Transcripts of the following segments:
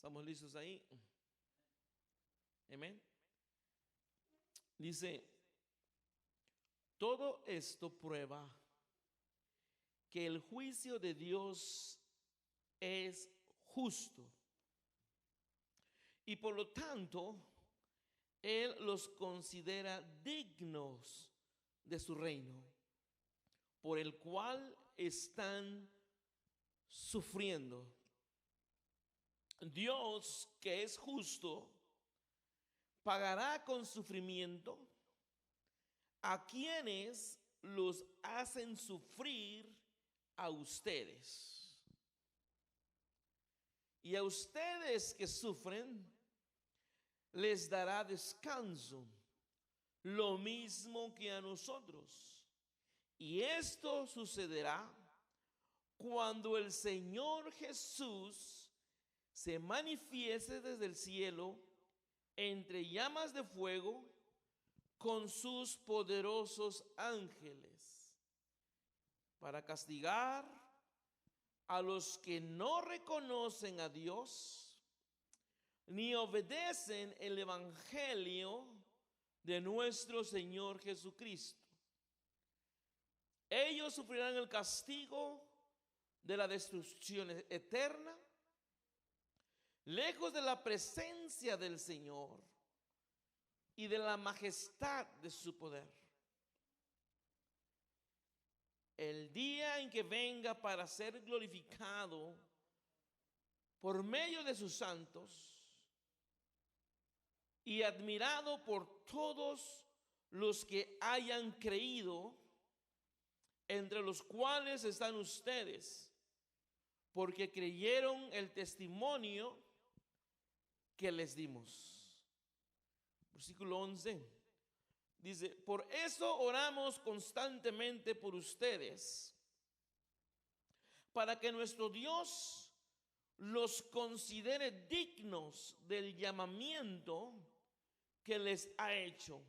¿Estamos listos ahí? Amén. Dice, todo esto prueba que el juicio de Dios es justo y por lo tanto Él los considera dignos de su reino, por el cual están sufriendo. Dios, que es justo, pagará con sufrimiento a quienes los hacen sufrir a ustedes. Y a ustedes que sufren, les dará descanso, lo mismo que a nosotros. Y esto sucederá cuando el Señor Jesús se manifieste desde el cielo entre llamas de fuego con sus poderosos ángeles para castigar a los que no reconocen a Dios ni obedecen el evangelio de nuestro Señor Jesucristo. Ellos sufrirán el castigo de la destrucción eterna, lejos de la presencia del Señor y de la majestad de su poder. El día en que venga para ser glorificado por medio de sus santos y admirado por todos los que hayan creído, entre los cuales están ustedes, porque creyeron el testimonio que les dimos. Versículo 11 dice, por eso oramos constantemente por ustedes, para que nuestro Dios los considere dignos del llamamiento que les ha hecho,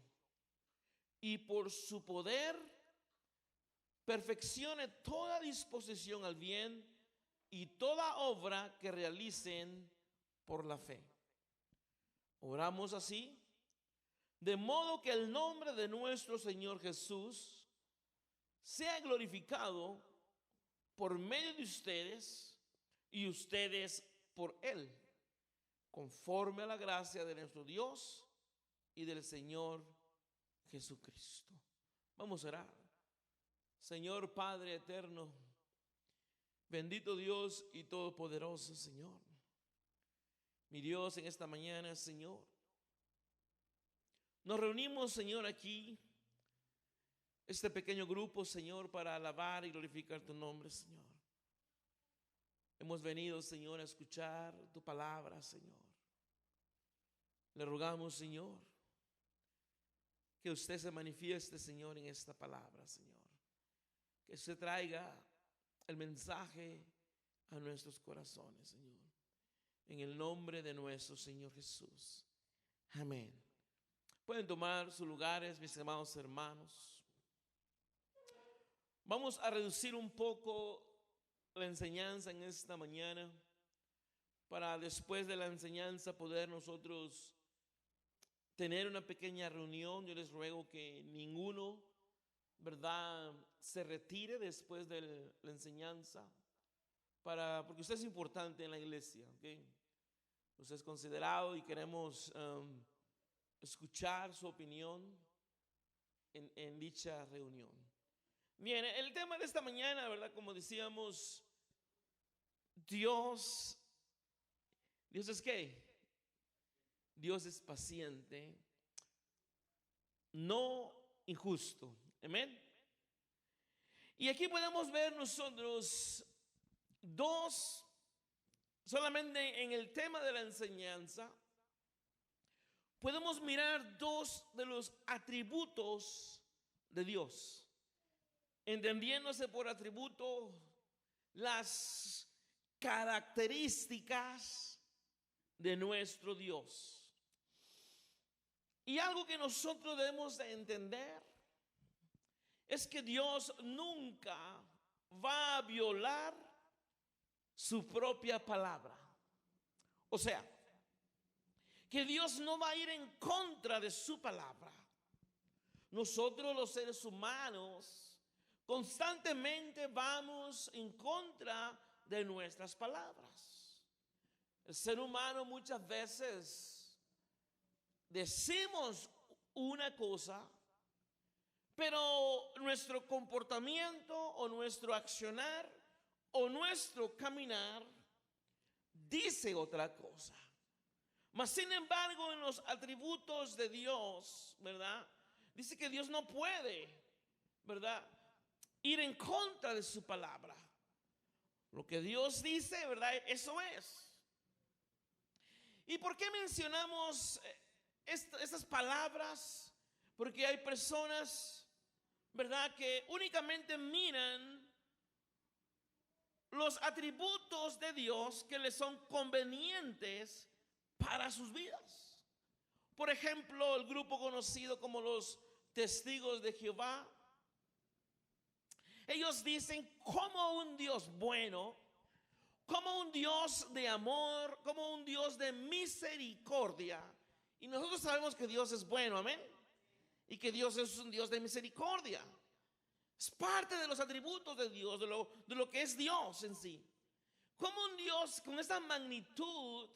y por su poder perfeccione toda disposición al bien y toda obra que realicen por la fe. Oramos así, de modo que el nombre de nuestro Señor Jesús sea glorificado por medio de ustedes y ustedes por Él, conforme a la gracia de nuestro Dios y del Señor Jesucristo. Vamos a orar. Señor Padre eterno, bendito Dios y todopoderoso Señor. Mi Dios, en esta mañana, Señor, nos reunimos, Señor, aquí, este pequeño grupo, Señor, para alabar y glorificar tu nombre, Señor. Hemos venido, Señor, a escuchar tu palabra, Señor. Le rogamos, Señor, que usted se manifieste, Señor, en esta palabra, Señor. Que usted traiga el mensaje a nuestros corazones, Señor. En el nombre de nuestro Señor Jesús. Amén. Pueden tomar sus lugares, mis amados hermanos. Vamos a reducir un poco la enseñanza en esta mañana, para después de la enseñanza poder nosotros tener una pequeña reunión. Yo les ruego que ninguno, ¿verdad?, se retire después de la enseñanza, porque usted es importante en la iglesia, ¿okay? Usted es considerado y queremos escuchar su opinión en dicha reunión. Bien, el tema de esta mañana, ¿verdad?, como decíamos, Dios es ¿qué? Dios es paciente, no injusto. Amén. Y aquí podemos ver nosotros solamente en el tema de la enseñanza, podemos mirar dos de los atributos de Dios, entendiéndose por atributo las características de nuestro Dios. Y algo que nosotros debemos de entender es que Dios nunca va a violar su propia palabra. O sea, que Dios no va a ir en contra de su palabra. Nosotros los seres humanos constantemente vamos en contra de nuestras palabras. El ser humano muchas veces decimos una cosa, pero nuestro comportamiento o nuestro accionar o nuestro caminar dice otra cosa. Mas sin embargo, en los atributos de Dios, ¿verdad? Dice que Dios no puede, ¿verdad?, ir en contra de su palabra. Lo que Dios dice, ¿verdad?, eso es. ¿Y por qué mencionamos estas palabras? Porque hay personas, ¿verdad?, que únicamente miran los atributos de Dios que les son convenientes para sus vidas. Por ejemplo, el grupo conocido como los Testigos de Jehová. Ellos dicen como un Dios bueno, como un Dios de amor, como un Dios de misericordia. Y nosotros sabemos que Dios es bueno, amén. Y que Dios es un Dios de misericordia. Es parte de los atributos de Dios, de lo que es Dios en sí. Como un Dios con esta magnitud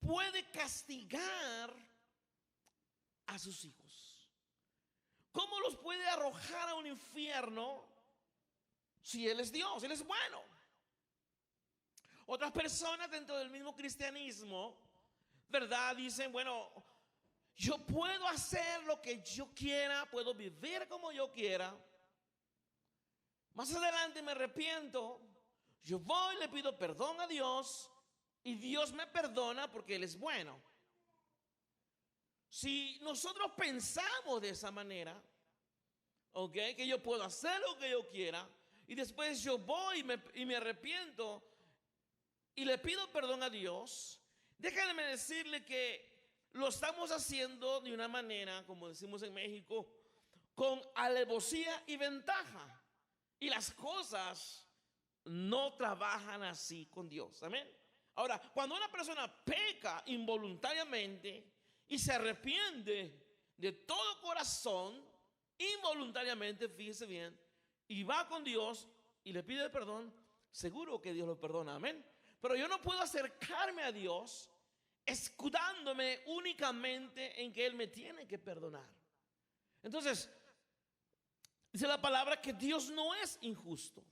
puede castigar a sus hijos. ¿Cómo los puede arrojar a un infierno si Él es Dios? Él es bueno. Otras personas dentro del mismo cristianismo, ¿verdad?, dicen, bueno, yo puedo hacer lo que yo quiera, puedo vivir como yo quiera. Más adelante me arrepiento, yo voy, le pido perdón a Dios y Dios me perdona porque Él es bueno. Si nosotros pensamos de esa manera, ¿ok?, que yo puedo hacer lo que yo quiera y después yo voy y me arrepiento y le pido perdón a Dios, déjenme decirle que lo estamos haciendo de una manera, como decimos en México, con alevosía y ventaja. Y las cosas no trabajan así con Dios. Amén. Ahora, cuando una persona peca involuntariamente y se arrepiente de todo corazón, involuntariamente, fíjese bien, y va con Dios y le pide perdón, seguro que Dios lo perdona. Amén. Pero yo no puedo acercarme a Dios escudándome únicamente en que Él me tiene que perdonar. Entonces, dice la palabra que Dios no es injusto.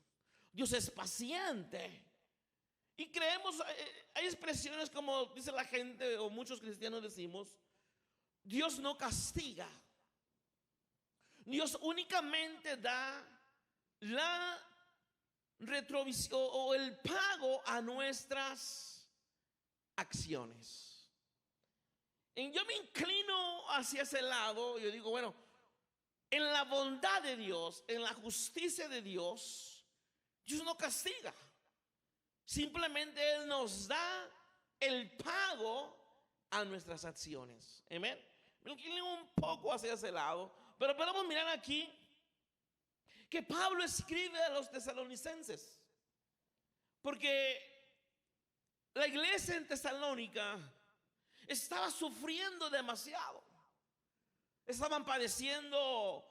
Dios es paciente. Y creemos, hay expresiones como dice la gente o muchos cristianos decimos, Dios no castiga. Dios únicamente da la retrovisión o el pago a nuestras acciones. Y yo me inclino hacia ese lado. Yo digo, bueno, en la bondad de Dios, en la justicia de Dios, Dios no castiga. Simplemente Él nos da el pago a nuestras acciones. Amén. Me inclino un poco hacia ese lado, pero podemos mirar aquí que Pablo escribe a los tesalonicenses, porque la iglesia en Tesalónica estaba sufriendo demasiado. Estaban padeciendo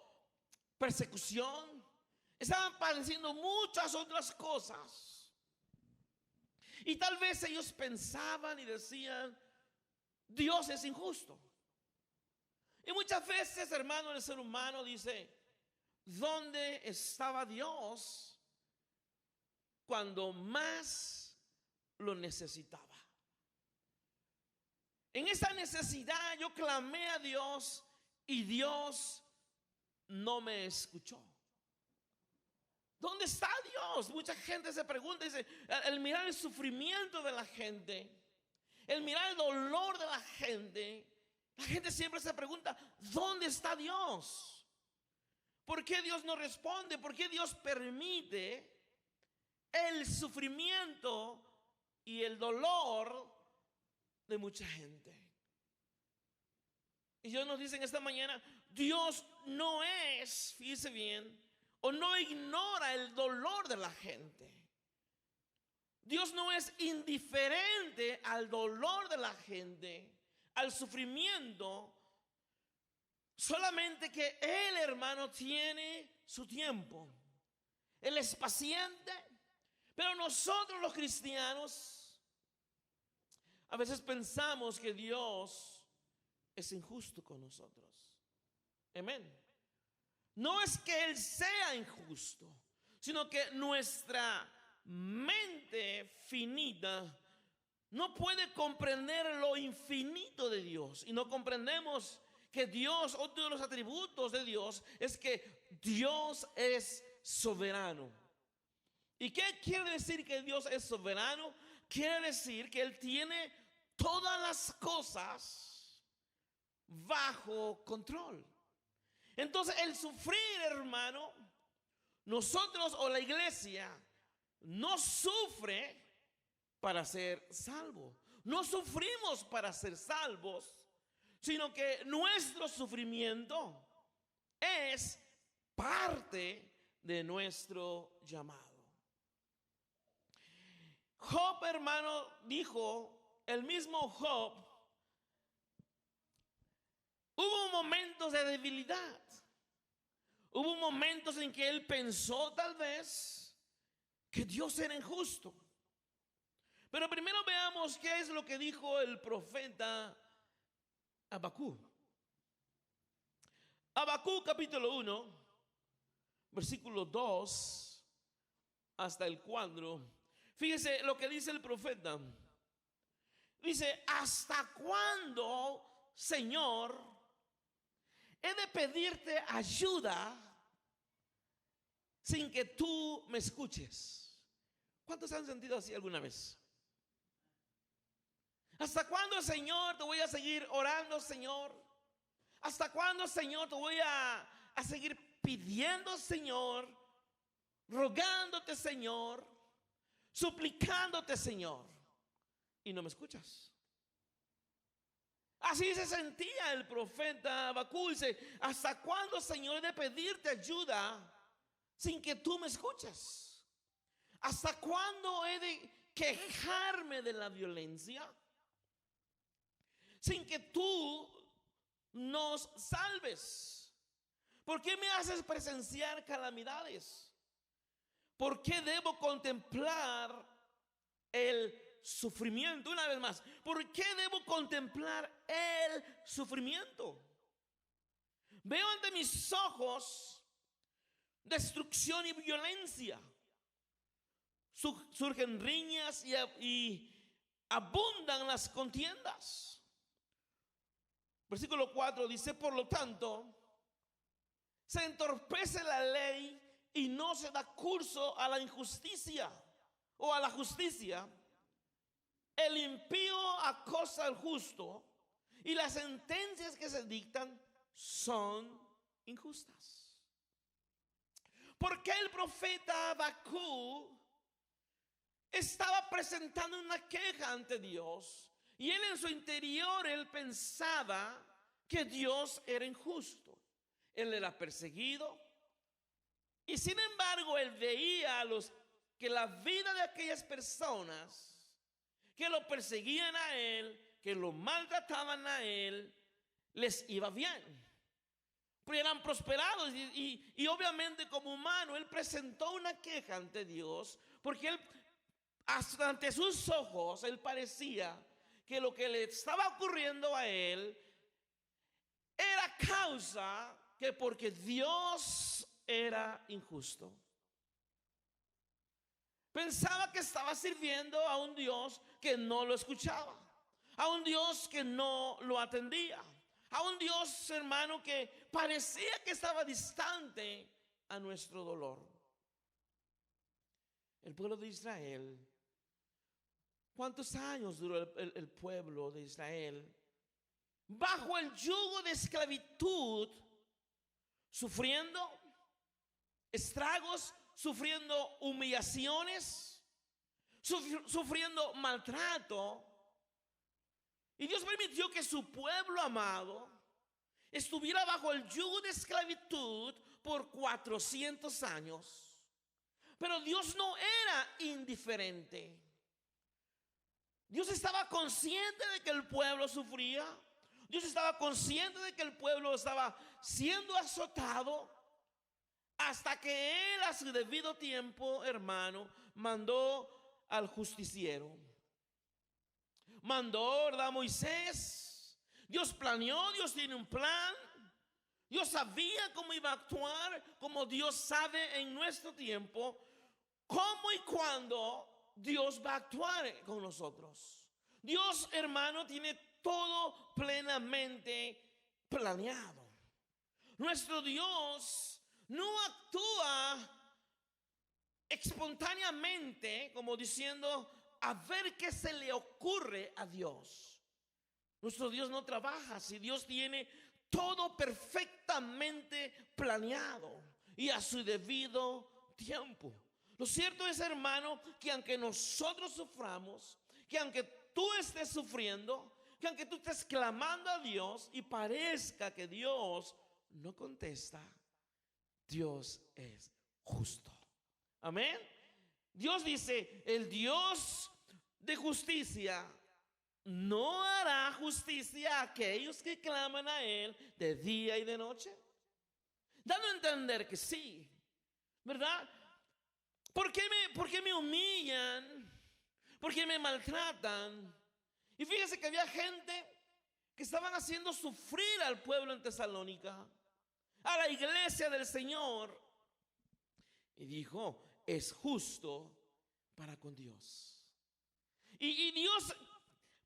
persecución, estaban padeciendo muchas otras cosas. Y tal vez ellos pensaban y decían, Dios es injusto. Y muchas veces, hermano, el ser humano dice, ¿dónde estaba Dios cuando más lo necesitaba? En esa necesidad yo clamé a Dios y Dios no me escuchó. ¿Dónde está Dios? Mucha gente se pregunta, dice, el mirar el sufrimiento de la gente, el mirar el dolor de la gente siempre se pregunta, ¿dónde está Dios? ¿Por qué Dios no responde? ¿Por qué Dios permite el sufrimiento y el dolor de mucha gente? Y Dios nos dice en esta mañana, Dios no es, fíjese bien, o no ignora el dolor de la gente. Dios no es indiferente al dolor de la gente, al sufrimiento, solamente que Él, hermano, tiene su tiempo. Él es paciente, pero nosotros los cristianos a veces pensamos que Dios es injusto con nosotros. Amén. No es que Él sea injusto, sino que nuestra mente finita no puede comprender lo infinito de Dios. Y no comprendemos que Dios, otro de los atributos de Dios, es que Dios es soberano. ¿Y qué quiere decir que Dios es soberano? Quiere decir que Él tiene todas las cosas bajo control. Entonces el sufrir, hermano, nosotros o la iglesia no sufre para ser salvo. No sufrimos para ser salvos, sino que nuestro sufrimiento es parte de nuestro llamado. Job, hermano, dijo, el mismo Job, hubo momentos de debilidad. Hubo momentos en que él pensó tal vez que Dios era injusto. Pero primero veamos qué es lo que dijo el profeta Habacuc. Habacuc capítulo 1, versículo 2 hasta el 4. Fíjese lo que dice el profeta. Dice, ¿hasta cuándo, Señor, he de pedirte ayuda sin que tú me escuches? ¿Cuántos se han sentido así alguna vez? ¿Hasta cuándo, Señor, te voy a seguir orando, Señor? ¿Hasta cuándo, Señor, te voy a seguir pidiendo, Señor? Rogándote, Señor, suplicándote, Señor, y no me escuchas. Así se sentía el profeta Habacuc. Dice, ¿hasta cuándo, Señor, he de pedirte ayuda sin que tú me escuches? ¿Hasta cuándo he de quejarme de la violencia sin que tú nos salves? ¿Por qué me haces presenciar calamidades? ¿Por qué debo contemplar el sufrimiento? Una vez más, ¿por qué debo contemplar el sufrimiento? Veo ante mis ojos destrucción y violencia. Surgen riñas y abundan las contiendas. Versículo 4 dice, por lo tanto, se entorpece la ley y no se da curso a la injusticia o a la justicia. El impío acosa al justo y las sentencias que se dictan son injustas. ¿Por qué el profeta Habacuc estaba presentando una queja ante Dios? Y él en su interior, él pensaba que Dios era injusto. Él era perseguido. Y sin embargo, él veía que la vida de aquellas personas que lo perseguían a él, que lo maltrataban a él, les iba bien. Pero eran prosperados y obviamente como humano, él presentó una queja ante Dios, porque él, ante sus ojos, él parecía que lo que le estaba ocurriendo a él era causa que porque Dios era injusto. Pensaba que estaba sirviendo a un Dios que no lo escuchaba, a un Dios que no lo atendía, a un Dios, hermano, que parecía que estaba distante a nuestro dolor. El pueblo de Israel, ¿cuántos años duró el pueblo de Israel bajo el yugo de esclavitud, sufriendo estragos, sufriendo humillaciones, sufriendo maltrato? Y Dios permitió que su pueblo amado estuviera bajo el yugo de esclavitud por 400 años. Pero Dios no era indiferente. Dios estaba consciente de que el pueblo sufría. Dios estaba consciente de que el pueblo estaba siendo azotado, hasta que Él a su debido tiempo, hermano, mandó al justiciero. Mandó, ¿verdad?, a Moisés. Dios planeó, Dios tiene un plan. Dios sabía cómo iba a actuar, como Dios sabe en nuestro tiempo, cómo y cuándo Dios va a actuar con nosotros. Dios, hermano, tiene todo plenamente planeado. Nuestro Dios no actúa espontáneamente, como diciendo, a ver qué se le ocurre a Dios. Nuestro Dios no trabaja así. Dios tiene todo perfectamente planeado y a su debido tiempo. Lo cierto es, hermano, que aunque nosotros suframos, que aunque tú estés sufriendo, que aunque tú estés clamando a Dios y parezca que Dios no contesta, Dios es justo. Amén. Dios dice, el Dios de justicia no hará justicia a aquellos que claman a Él de día y de noche. Dando a entender que sí, ¿verdad? ¿Por qué me humillan? ¿Por qué me maltratan? Y fíjese que había gente que estaban haciendo sufrir al pueblo en Tesalónica, a la iglesia del Señor. Y dijo, es justo para con Dios. Y Dios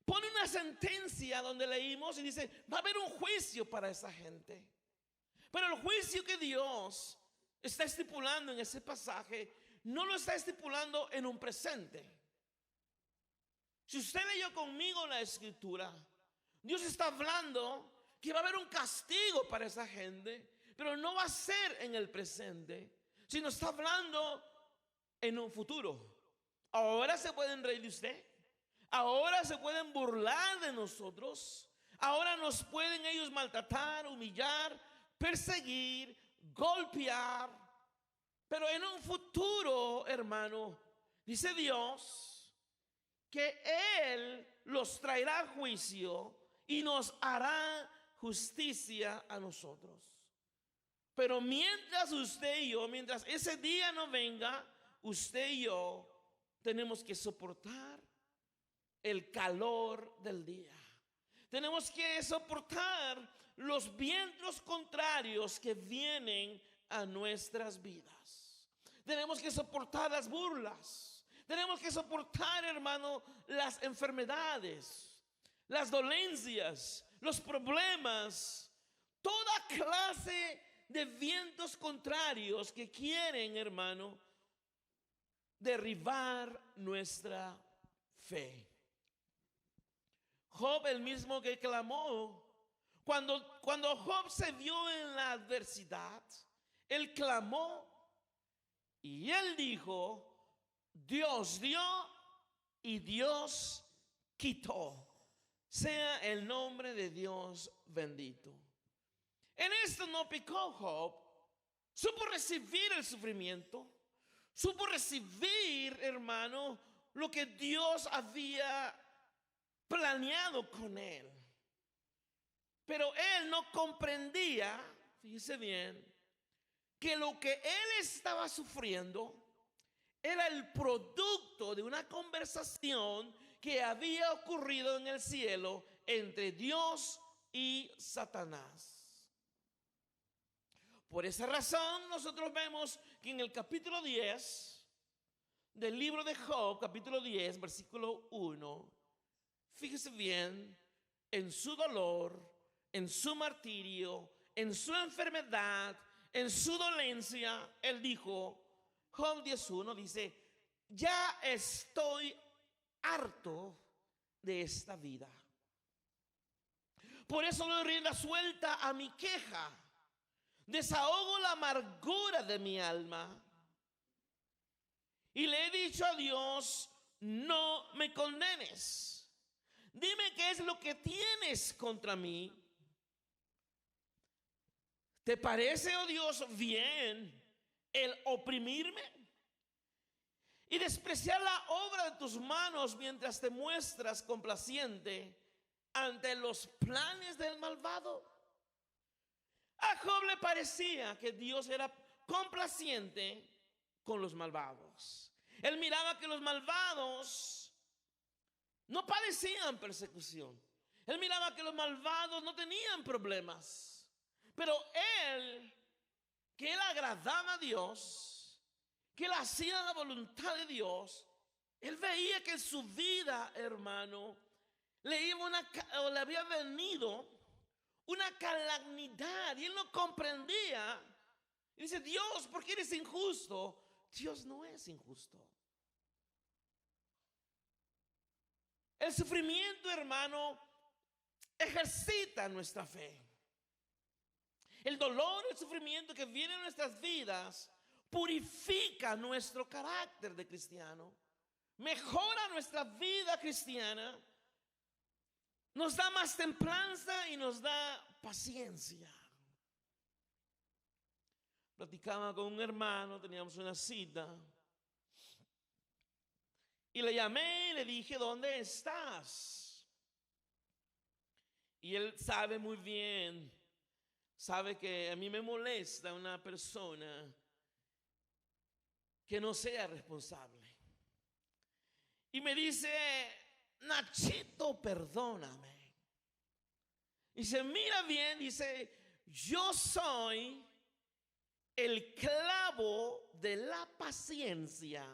pone una sentencia donde leímos y dice, va a haber un juicio para esa gente. Pero el juicio que Dios está estipulando en ese pasaje, no lo está estipulando en un presente. Si usted leyó conmigo la escritura, Dios está hablando que va a haber un castigo para esa gente, pero no va a ser en el presente, sino está hablando en un futuro. Ahora se pueden reír de usted, ahora se pueden burlar de nosotros, ahora nos pueden ellos maltratar, humillar, perseguir, golpear, pero en un futuro, hermano, dice Dios que Él los traerá a juicio y nos hará justicia a nosotros. Pero mientras usted y yo, mientras ese día no venga, usted y yo tenemos que soportar el calor del día. Tenemos que soportar los vientos contrarios que vienen a nuestras vidas. Tenemos que soportar las burlas. Tenemos que soportar, hermano, las enfermedades, las dolencias, los problemas, toda clase de vientos contrarios que quieren, hermano, derribar nuestra fe. Job, el mismo que clamó, cuando Job se vio en la adversidad, él clamó y él dijo, Dios dio y Dios quitó. Sea el nombre de Dios bendito. En esto no pecó Job. Supo recibir el sufrimiento. Supo recibir, hermano, lo que Dios había planeado con él. Pero él no comprendía, fíjese bien, que lo que él estaba sufriendo era el producto de una conversación que había ocurrido en el cielo entre Dios y Satanás. Por esa razón nosotros vemos que en el capítulo 10 del libro de Job, capítulo 10, versículo 1, fíjese bien, en su dolor, en su martirio, en su enfermedad, en su dolencia, él dijo, Job 10:1 dice, ya estoy harto de esta vida. Por eso doy rienda suelta a mi queja. Desahogo la amargura de mi alma. Y le he dicho a Dios, no me condenes. Dime qué es lo que tienes contra mí. ¿Te parece, oh Dios, bien el oprimirme? y despreciar la obra de tus manos mientras te muestras complaciente ante los planes del malvado. A Job le parecía que Dios era complaciente con los malvados. Él miraba que los malvados no padecían persecución. Él miraba que los malvados no tenían problemas. Pero que él agradaba a Dios, que él hacía la voluntad de Dios, él veía que en su vida, hermano, le había venido una calamidad y él no comprendía. Y dice: Dios, ¿por qué eres injusto? Dios no es injusto. El sufrimiento, hermano, ejercita nuestra fe. El dolor, el sufrimiento que viene en nuestras vidas purifica nuestro carácter de cristiano, mejora nuestra vida cristiana, nos da más templanza y nos da paciencia. Platicaba con un hermano, teníamos una cita, y le llamé y le dije: ¿dónde estás? Y él sabe muy bien, sabe que a mí me molesta una persona que no sea responsable. Y me dice: Nachito, perdóname. Dice: mira bien, dice, yo soy el clavo de la paciencia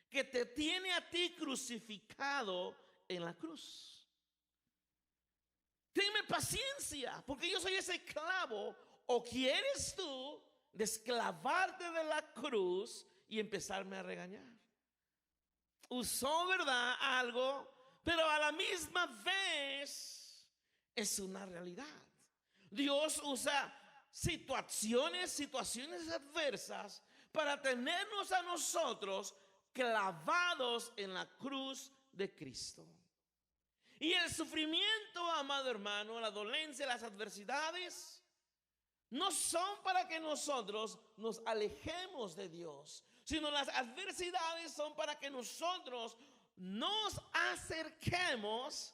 que te tiene a ti crucificado en la cruz. Tenme paciencia, porque yo soy ese clavo. ¿O quieres tú desclavarte de la cruz y empezarme a regañar? Usó, ¿verdad?, algo, pero a la misma vez es una realidad. Dios usa situaciones adversas para tenernos a nosotros clavados en la cruz de Cristo. Y el sufrimiento, amado hermano, la dolencia, las adversidades, no son para que nosotros nos alejemos de Dios, sino las adversidades son para que nosotros nos acerquemos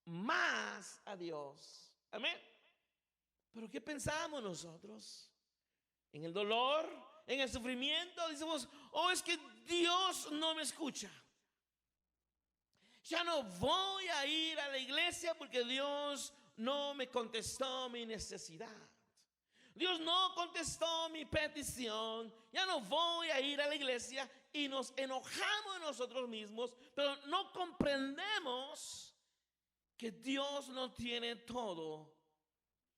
más a Dios. Amén. Pero ¿qué pensamos nosotros? En el dolor, en el sufrimiento, decimos: oh, es que Dios no me escucha. Ya no voy a ir a la iglesia porque Dios no me contestó mi necesidad. Dios no contestó mi petición. Ya no voy a ir a la iglesia, y nos enojamos nosotros mismos, pero no comprendemos que Dios no tiene todo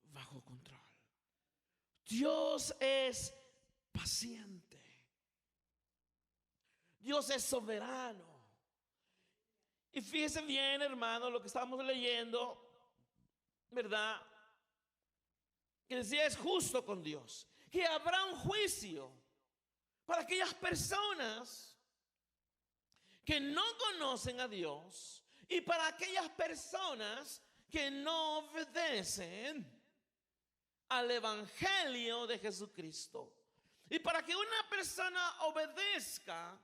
bajo control. Dios es paciente. Dios es soberano. Y fíjese bien, hermano, lo que estamos leyendo, ¿verdad? Que decía: es justo con Dios, que habrá un juicio para aquellas personas que no conocen a Dios y para aquellas personas que no obedecen al evangelio de Jesucristo. Y para que una persona obedezca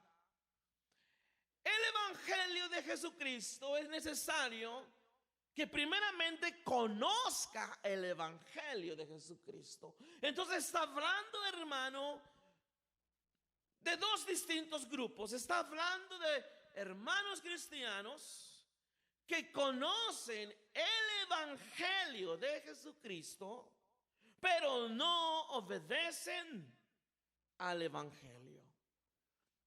el evangelio de Jesucristo, es necesario que primeramente conozca el evangelio de Jesucristo. Entonces está hablando, hermano, de dos distintos grupos. Está hablando de hermanos cristianos que conocen el evangelio de Jesucristo, pero no obedecen al evangelio.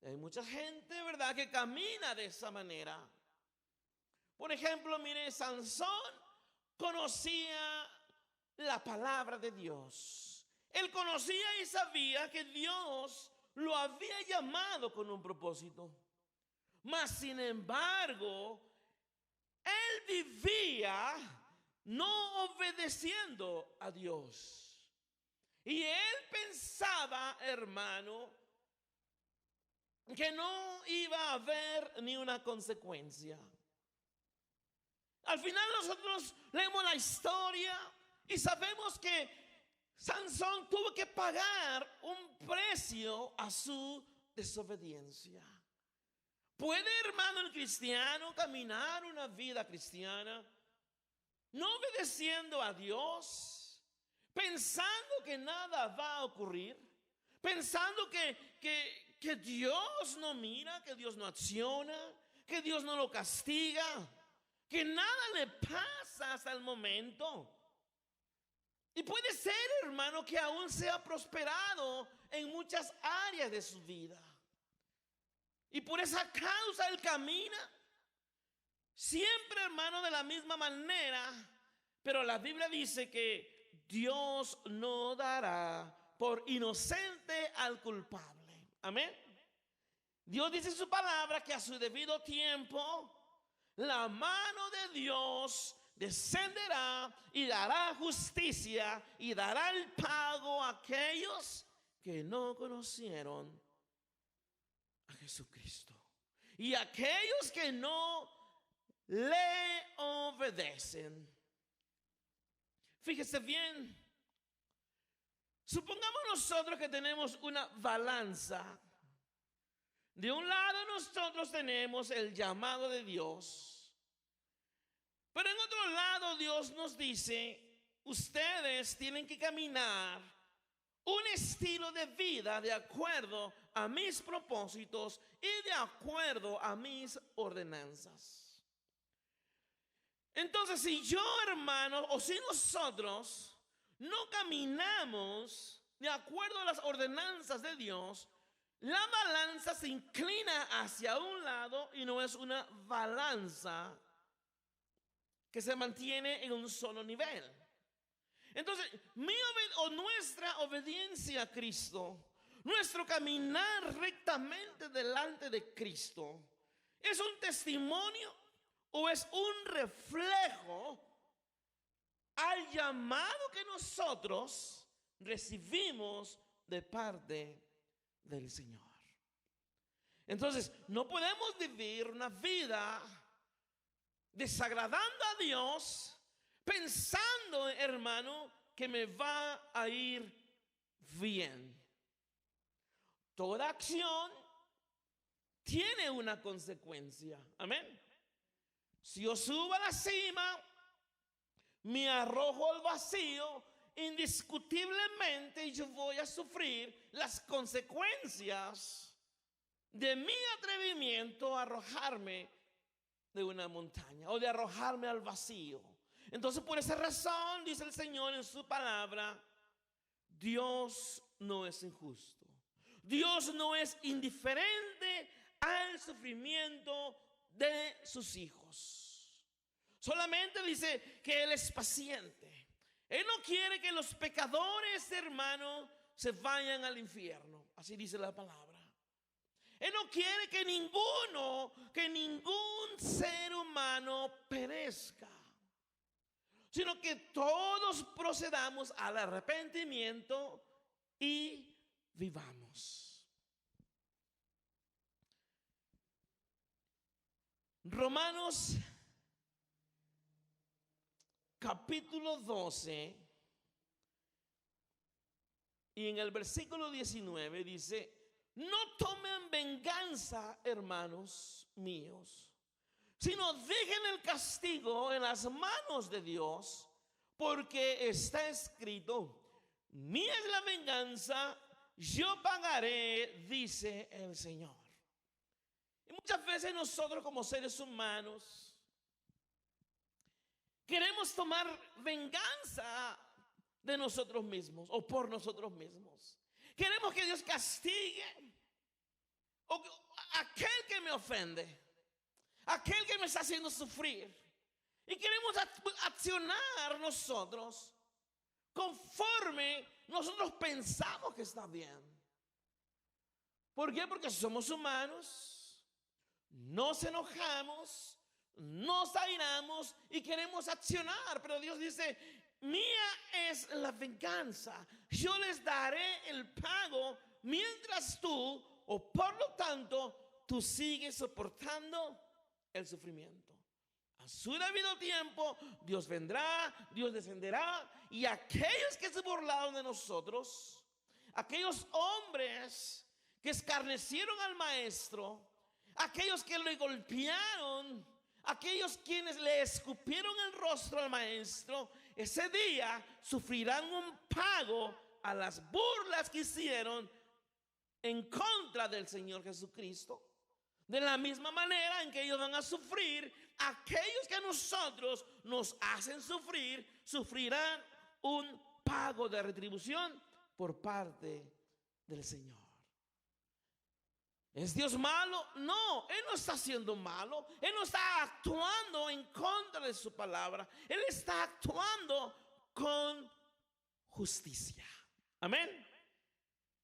Hay mucha gente, ¿verdad?, que camina de esa manera. Por ejemplo, mire, Sansón conocía la palabra de Dios. Él conocía y sabía que Dios lo había llamado con un propósito. Mas, sin embargo, él vivía no obedeciendo a Dios. Y él pensaba, hermano, que no iba a haber ni una consecuencia. Al final nosotros leemos la historia y sabemos que Sansón tuvo que pagar un precio a su desobediencia. ¿Puede, hermano, el cristiano caminar una vida cristiana no obedeciendo a Dios, pensando que nada va a ocurrir, pensando que Dios no mira, que Dios no acciona, que Dios no lo castiga, que nada le pasa hasta el momento? Y puede ser, hermano, que aún sea prosperado en muchas áreas de su vida. Y por esa causa él camina siempre, hermano, de la misma manera. Pero la Biblia dice que Dios no dará por inocente al culpable. Amén. Dios dice en su palabra que a su debido tiempo la mano de Dios descenderá y dará justicia y dará el pago a aquellos que no conocieron a Jesucristo y aquellos que no le obedecen. Fíjese bien, supongamos nosotros que tenemos una balanza. De un lado nosotros tenemos el llamado de Dios, pero en otro lado Dios nos dice, ustedes tienen que caminar un estilo de vida de acuerdo a mis propósitos y de acuerdo a mis ordenanzas. Entonces, si yo, hermano, o si nosotros no caminamos de acuerdo a las ordenanzas de Dios, la balanza se inclina hacia un lado y no es una balanza que se mantiene en un solo nivel. Entonces, nuestra obediencia a Cristo, nuestro caminar rectamente delante de Cristo, ¿es un testimonio o es un reflejo al llamado que nosotros recibimos de parte del Señor? Entonces, no podemos vivir una vida desagradando a Dios, pensando, hermano, que me va a ir bien. Toda acción tiene una consecuencia. Amén. Si yo subo a la cima, me arrojo al vacío, indiscutiblemente yo voy a sufrir las consecuencias de mi atrevimiento a arrojarme de una montaña o de arrojarme al vacío. Entonces, por esa razón, dice el Señor en su palabra, Dios no es injusto. Dios no es indiferente al sufrimiento de sus hijos. Solamente dice que Él es paciente. Él no quiere que los pecadores, hermano, se vayan al infierno. Así dice la palabra. Él no quiere que ningún ser humano perezca, sino que todos procedamos al arrepentimiento y vivamos. Romanos capítulo 12 y en el versículo 19 dice: no tomen venganza, hermanos míos, sino dejen el castigo en las manos de Dios, porque está escrito: mía es la venganza, yo pagaré, dice el Señor. Y muchas veces nosotros como seres humanos queremos tomar venganza de nosotros mismos o por nosotros mismos. Queremos que Dios castigue a aquel que me ofende, aquel que me está haciendo sufrir. Y queremos accionar nosotros conforme nosotros pensamos que está bien. ¿Por qué? Porque somos humanos, nos enojamos, nos airamos y queremos accionar. Pero Dios dice: mía es la venganza, yo les daré el pago, mientras tú, o por lo tanto, tú sigues soportando el sufrimiento. A su debido tiempo, Dios vendrá, Dios descenderá, y aquellos que se burlaron de nosotros, aquellos hombres que escarnecieron al maestro, aquellos que le golpearon, aquellos quienes le escupieron el rostro al maestro, ese día sufrirán un pago a las burlas que hicieron en contra del Señor Jesucristo. De la misma manera en que ellos van a sufrir, aquellos que a nosotros nos hacen sufrir, sufrirán un pago de retribución por parte del Señor. ¿Es Dios malo? No, Él no está siendo malo. Él no está actuando en contra de su palabra. Él está actuando con justicia. Amén.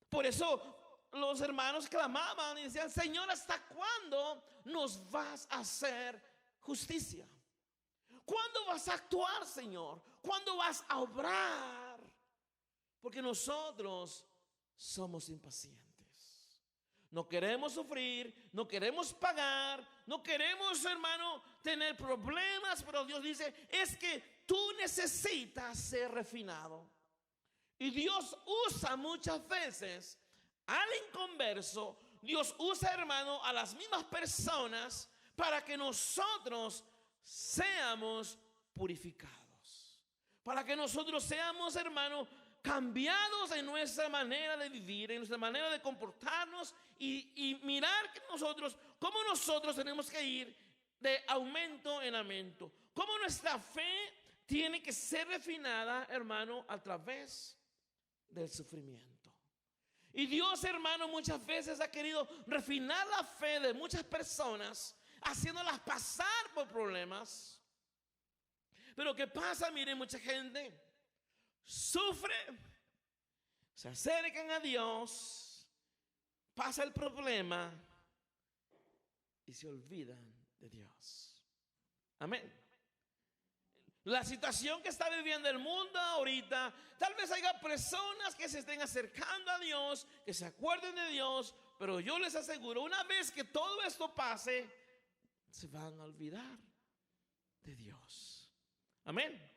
Por eso los hermanos clamaban y decían: Señor, ¿hasta cuándo nos vas a hacer justicia? ¿Cuándo vas a actuar, Señor? ¿Cuándo vas a obrar? Porque nosotros somos impacientes. No queremos sufrir, no queremos pagar, no queremos, hermano, tener problemas. Pero Dios dice: es que tú necesitas ser refinado. Y Dios usa muchas veces al inconverso. Dios usa, hermano, a las mismas personas para que nosotros seamos purificados, para que nosotros seamos, hermano, cambiados en nuestra manera de vivir, en nuestra manera de comportarnos, y mirar que nosotros, cómo nosotros tenemos que ir de aumento en aumento, cómo nuestra fe tiene que ser refinada, hermano, a través del sufrimiento. Y Dios, hermano, muchas veces ha querido refinar la fe de muchas personas, haciéndolas pasar por problemas. Pero ¿qué pasa? Miren, mucha gente sufre, se acercan a Dios, pasa el problema y se olvidan de Dios. Amén. La situación que está viviendo el mundo ahorita, tal vez haya personas que se estén acercando a Dios, que se acuerden de Dios, pero yo les aseguro, una vez que todo esto pase, se van a olvidar de Dios. Amén.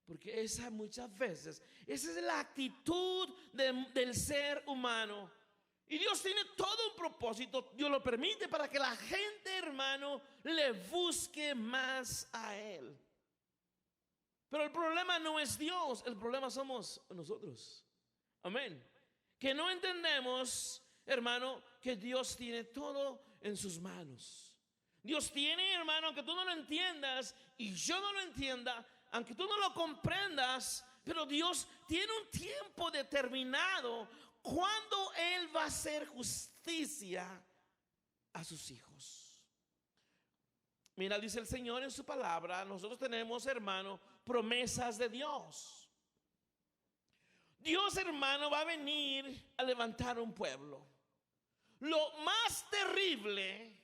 Porque esa muchas veces, esa es la actitud del ser humano. Y Dios tiene todo un propósito. Dios lo permite para que la gente, hermano, le busque más a Él. Pero el problema no es Dios, el problema somos nosotros. Amén. Que no entendemos, hermano, que Dios tiene todo en sus manos. Dios tiene, hermano, aunque tú no lo entiendas y yo no lo entienda, aunque tú no lo comprendas, pero Dios tiene un tiempo determinado cuando Él va a hacer justicia a sus hijos. Mira, dice el Señor en su palabra, nosotros tenemos, hermano, promesas de Dios. Dios, hermano, va a venir a levantar un pueblo. Lo más terrible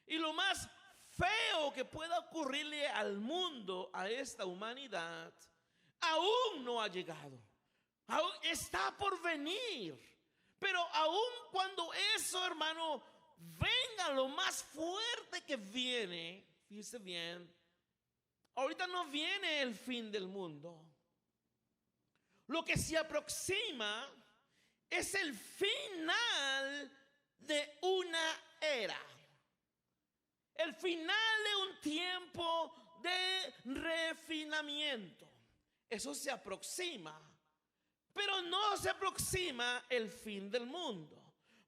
y lo más feo que pueda ocurrirle al mundo, a esta humanidad, aún no ha llegado. Aún está por venir. Pero aún cuando eso, hermano, venga, lo más fuerte que viene, fíjese bien, ahorita no viene el fin del mundo. Lo que se aproxima es el final de una era. El final de un tiempo de refinamiento. Eso se aproxima. Pero no se aproxima el fin del mundo.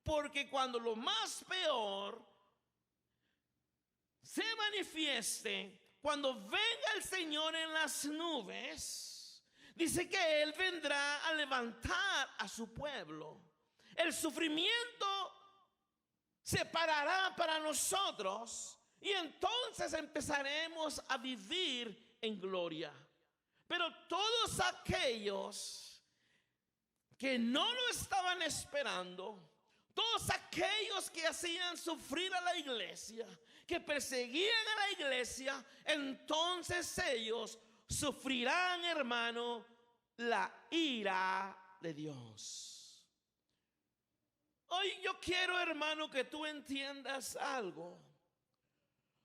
Porque cuando lo más peor se manifieste, cuando venga el Señor en las nubes, dice que Él vendrá a levantar a su pueblo. El sufrimiento se parará para nosotros y entonces empezaremos a vivir en gloria. Pero todos aquellos que no lo estaban esperando, todos aquellos que hacían sufrir a la iglesia, que perseguían a la iglesia, entonces ellos sufrirán, hermano, la ira de Dios. Hoy yo quiero, hermano, que tú entiendas algo.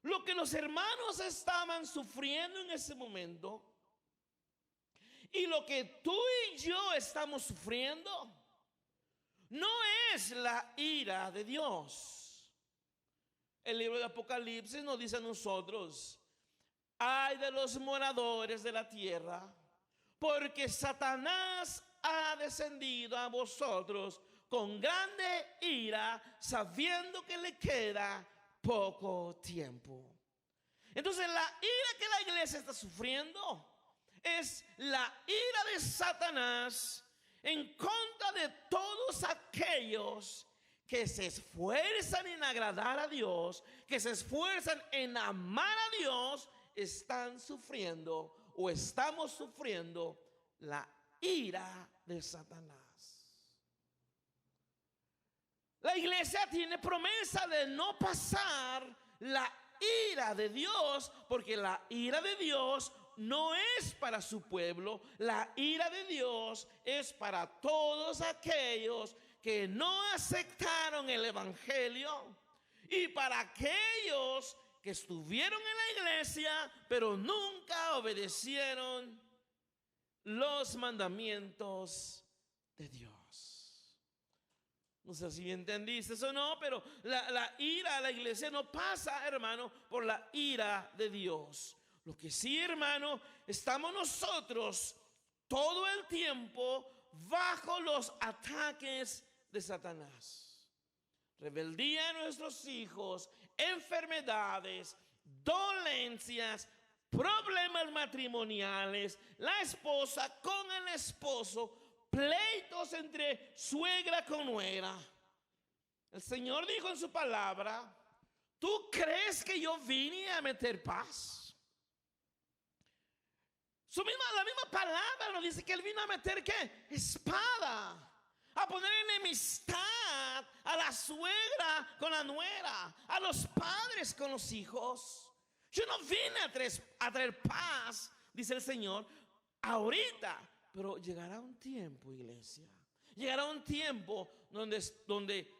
Lo que los hermanos estaban sufriendo en ese momento y lo que tú y yo estamos sufriendo no es la ira de Dios. el libro de Apocalipsis nos dice a nosotros: ay de los moradores de la tierra, porque Satanás ha descendido a vosotros con grande ira, sabiendo que le queda poco tiempo. Entonces la ira que la iglesia está sufriendo es la ira de Satanás en contra de todos aquellos que se esfuerzan en agradar a Dios, que se esfuerzan en amar a Dios. Están sufriendo o estamos sufriendo la ira de Satanás. La iglesia tiene promesa de no pasar la ira de Dios, porque la ira de Dios no es para su pueblo. La ira de Dios es para todos aquellos que no aceptaron el evangelio, y para aquellos que estuvieron en la iglesia pero nunca obedecieron los mandamientos de Dios. No sé si entendiste eso o no, pero la ira a la iglesia no pasa, hermano, por la ira de Dios. Lo que sí, hermano, estamos nosotros todo el tiempo bajo los ataques de Satanás. Rebeldía de nuestros hijos, enfermedades, dolencias, problemas matrimoniales, la esposa con el esposo, pleitos entre suegra con nuera. El Señor dijo en su palabra: ¿tú crees que yo vine a meter paz? La misma palabra nos dice que Él vino a meter ¿qué? Espada. A poner enemistad a la suegra con la nuera, a los padres con los hijos. Yo no vine a traer paz, dice el Señor, ahorita. Pero llegará un tiempo, iglesia, llegará un tiempo donde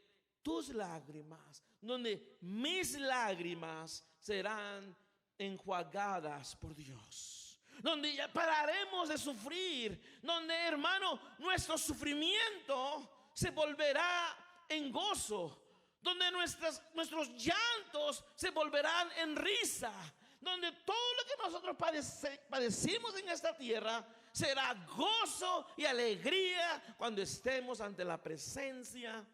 tus lágrimas, donde mis lágrimas serán enjuagadas por Dios, donde ya pararemos de sufrir, donde, hermano, nuestro sufrimiento se volverá en gozo, donde nuestros llantos se volverán en risa, donde todo lo que nosotros padecimos en esta tierra será gozo y alegría cuando estemos ante la presencia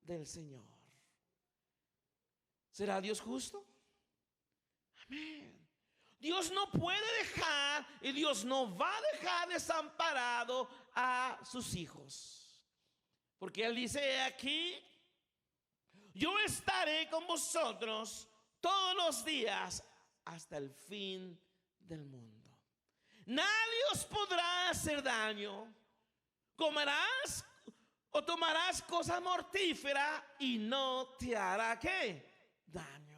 del Señor. ¿Será Dios justo? Amén. Dios no puede dejar y Dios no va a dejar desamparado a sus hijos, porque Él dice aquí: yo estaré con vosotros todos los días hasta el fin del mundo. Nadie os podrá hacer daño. Comerás o tomarás cosa mortífera y no te hará ¿qué? Daño.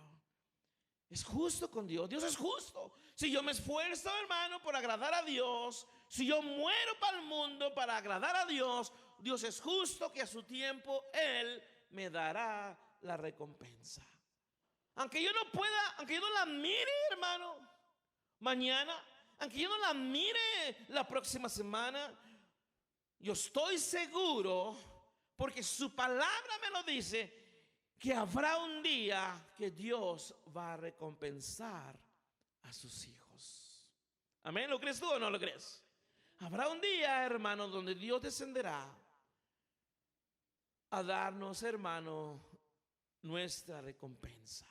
Es justo con Dios. Dios es justo. Si yo me esfuerzo, hermano, por agradar a Dios, si yo muero para el mundo para agradar a Dios, Dios es justo que a su tiempo Él me dará la recompensa. Aunque yo no pueda, aunque yo no la mire, hermano, mañana, aunque yo no la mire la próxima semana, yo estoy seguro, porque su palabra me lo dice, que habrá un día que Dios va a recompensar a sus hijos. Amén. ¿Lo crees tú o no lo crees? Habrá un día, hermano, donde Dios descenderá a darnos, hermano, nuestra recompensa.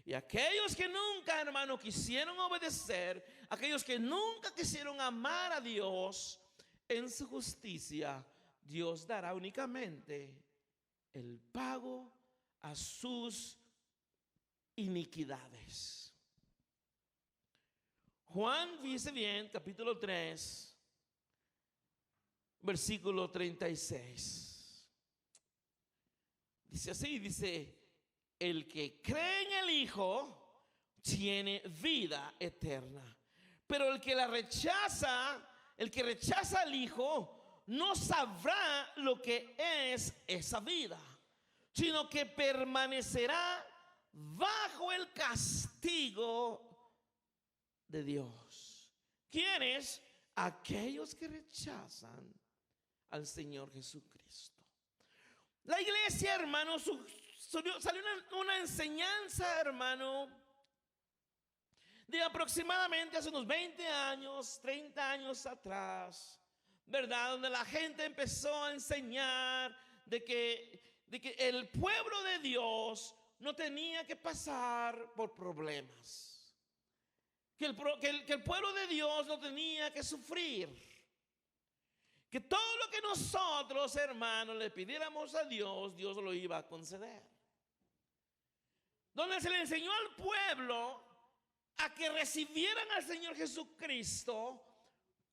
Y aquellos que nunca, hermano, quisieron obedecer, aquellos que nunca quisieron amar a Dios en su justicia, Dios dará únicamente el pago a sus iniquidades. Juan dice bien, capítulo 3, versículo 36. Dice así, dice: el que cree en el Hijo tiene vida eterna, pero el que la rechaza, el que rechaza al Hijo, no sabrá lo que es esa vida, sino que permanecerá bajo el castigo de Dios. ¿Quiénes? Aquellos que rechazan al Señor Jesucristo. La iglesia, hermanos, salió una enseñanza, hermano, de aproximadamente hace unos 20 años, 30 años atrás, ¿verdad? Donde la gente empezó a enseñar de que el pueblo de Dios no tenía que pasar por problemas, que el pueblo de Dios no tenía que sufrir, que todo lo que nosotros, hermanos, le pidiéramos a Dios, Dios lo iba a conceder. Donde se le enseñó al pueblo a que recibieran al Señor Jesucristo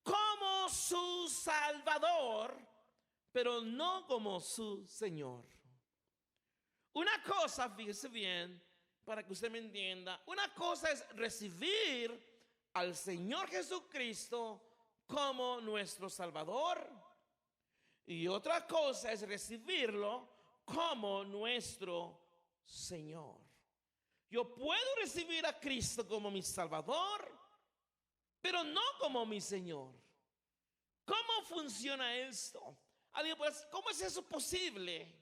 como su Salvador, pero no como su Señor. Una cosa, fíjese bien, para que usted me entienda, una cosa es recibir al Señor Jesucristo como nuestro Salvador, y otra cosa es recibirlo como nuestro Señor. Yo puedo recibir a Cristo como mi Salvador, pero no como mi Señor. ¿Cómo funciona esto? Alguien puede decir, ¿cómo es eso posible?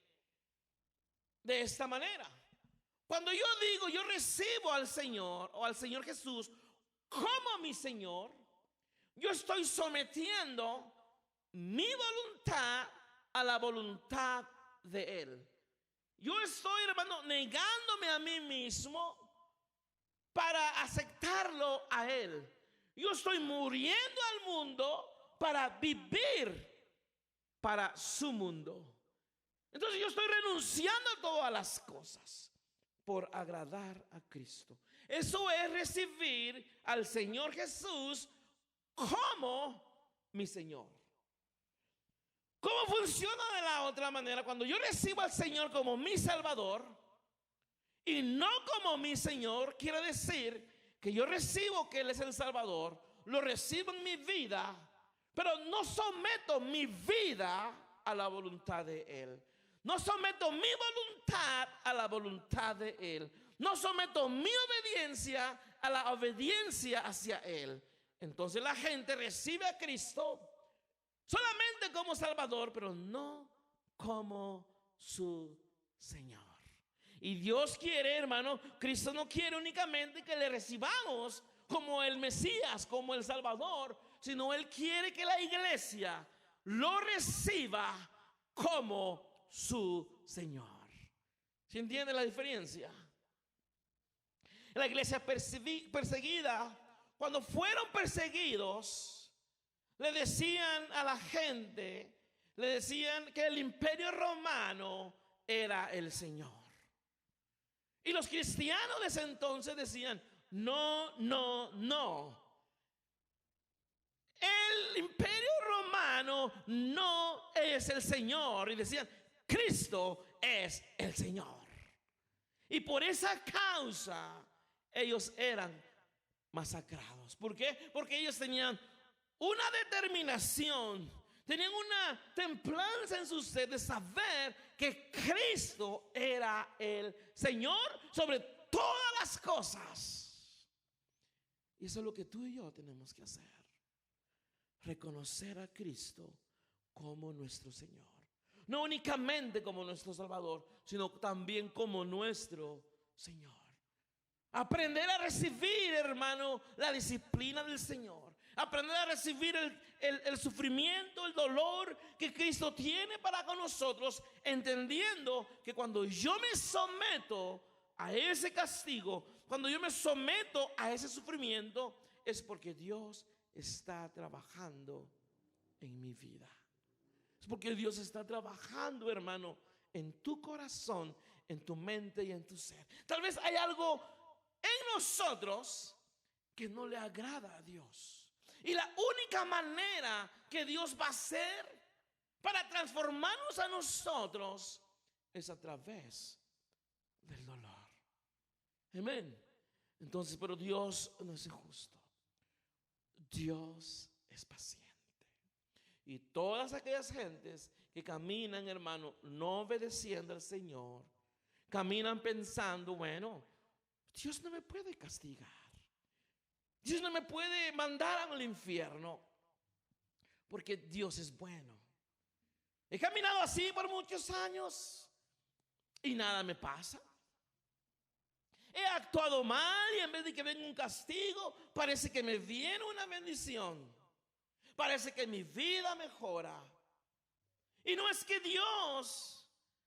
De esta manera, cuando yo digo yo recibo al Señor o al Señor Jesús como mi Señor, yo estoy sometiendo mi voluntad a la voluntad de Él. Yo estoy, hermano, negándome a mí mismo para aceptarlo a Él. Yo estoy muriendo al mundo para vivir para su mundo. Entonces yo estoy renunciando a todas las cosas por agradar a Cristo. Eso es recibir al Señor Jesús como mi Señor. ¿Cómo funciona de la otra manera? Cuando yo recibo al Señor como mi Salvador y no como mi Señor, quiere decir que yo recibo que Él es el Salvador, lo recibo en mi vida, pero no someto mi vida a la voluntad de Él. No someto mi voluntad a la voluntad de Él. No someto mi obediencia a la obediencia hacia Él. Entonces la gente recibe a Cristo solamente como Salvador, pero no como su Señor. Y Dios quiere, hermano, Cristo no quiere únicamente que le recibamos como el Mesías, como el Salvador, sino Él quiere que la iglesia lo reciba como su Señor. ¿Se entiende la diferencia? La iglesia perseguida, cuando fueron perseguidos, le decían a la gente, le decían que el imperio romano era el Señor. Y los cristianos de ese entonces decían, no, no, no. El imperio romano no es el Señor. Y decían, Cristo es el Señor. Y por esa causa ellos eran masacrados. ¿Por qué? Porque ellos tenían una determinación, tenían una templanza en su ser de saber que Cristo era el Señor sobre todas las cosas. Y eso es lo que tú y yo tenemos que hacer. Reconocer a Cristo como nuestro Señor. No únicamente como nuestro Salvador, sino también como nuestro Señor. Aprender a recibir, hermano, la disciplina del Señor. Aprender a recibir el sufrimiento, el dolor que Cristo tiene para con nosotros, entendiendo que cuando yo me someto a ese castigo, cuando yo me someto a ese sufrimiento, es porque Dios está trabajando en mi vida. Es porque Dios está trabajando, hermano, en tu corazón, en tu mente y en tu ser. Tal vez hay algo en nosotros que no le agrada a Dios. Y la única manera que Dios va a hacer para transformarnos a nosotros es a través del dolor. Amén. Entonces, pero Dios no es injusto. Dios es paciente. Y todas aquellas gentes que caminan, hermano, no obedeciendo al Señor, caminan pensando, bueno, Dios no me puede castigar. Dios no me puede mandar al infierno, porque Dios es bueno. He caminado así por muchos años. y nada me pasa. He actuado mal y en vez de que venga un castigo, parece que me viene una bendición. Parece que mi vida mejora. Y no es que Dios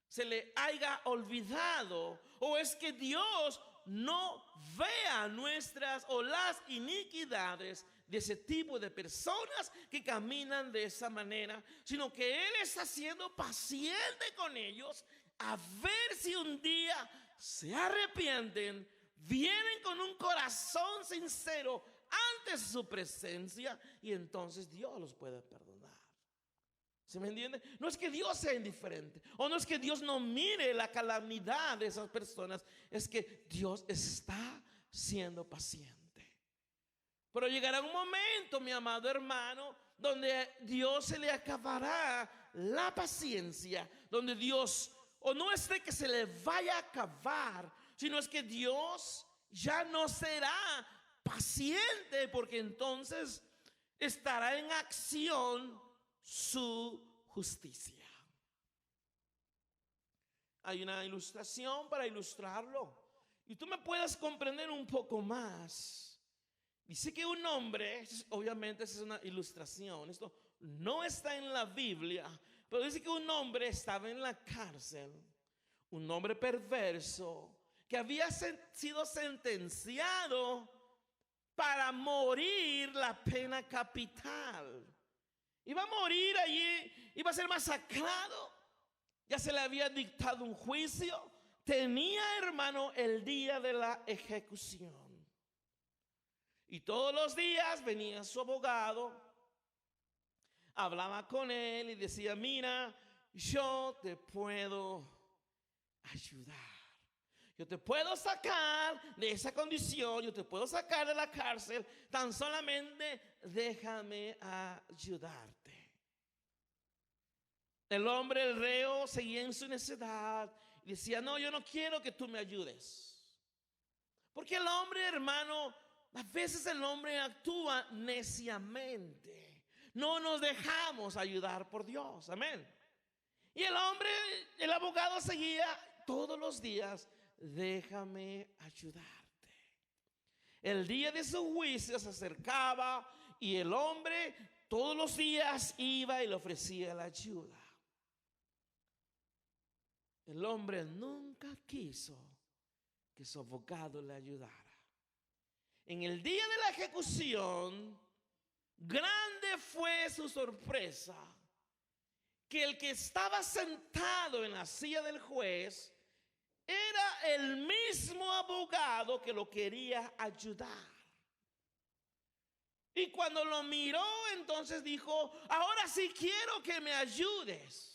se le haya olvidado, o es que Dios no vea nuestras o las iniquidades de ese tipo de personas que caminan de esa manera, sino que Él está siendo paciente con ellos a ver si un día se arrepienten, vienen con un corazón sincero ante su presencia, y entonces Dios los puede perdonar. ¿Se me entiende? No es que Dios sea indiferente, o no es que Dios no mire la calamidad de esas personas, es que Dios está siendo paciente. Pero llegará un momento, mi amado hermano, donde Dios se le acabará la paciencia, donde Dios, o no es de que se le vaya a acabar, sino es que Dios ya no será paciente, porque entonces estará en acción su justicia. Hay una ilustración para ilustrarlo, y tú me puedas comprender un poco más. Dice que un hombre, obviamente esa es una ilustración, esto no está en la Biblia, pero dice que un hombre estaba en la cárcel, un hombre perverso, que había sido sentenciado para morir la pena capital. Iba a morir allí, iba a ser masacrado, ya se le había dictado un juicio, tenía, hermano, el día de la ejecución. Y todos los días venía su abogado, hablaba con él y decía: mira, yo te puedo ayudar. Yo te puedo sacar de esa condición, yo te puedo sacar de la cárcel, tan solamente déjame ayudarte. El hombre, el reo, seguía en su necedad y decía: no, yo no quiero que tú me ayudes. Porque el hombre, hermano, a veces el hombre actúa neciamente. No nos dejamos ayudar por Dios, amén. Y el hombre, el abogado, seguía todos los días: déjame ayudarte. El día de su juicio se acercaba y el hombre todos los días iba y le ofrecía la ayuda. El hombre nunca quiso que su abogado le ayudara. En el día de la ejecución, grande fue su sorpresa, que el que estaba sentado en la silla del juez era el mismo abogado que lo quería ayudar. Y cuando lo miró, entonces dijo: ahora sí quiero que me ayudes.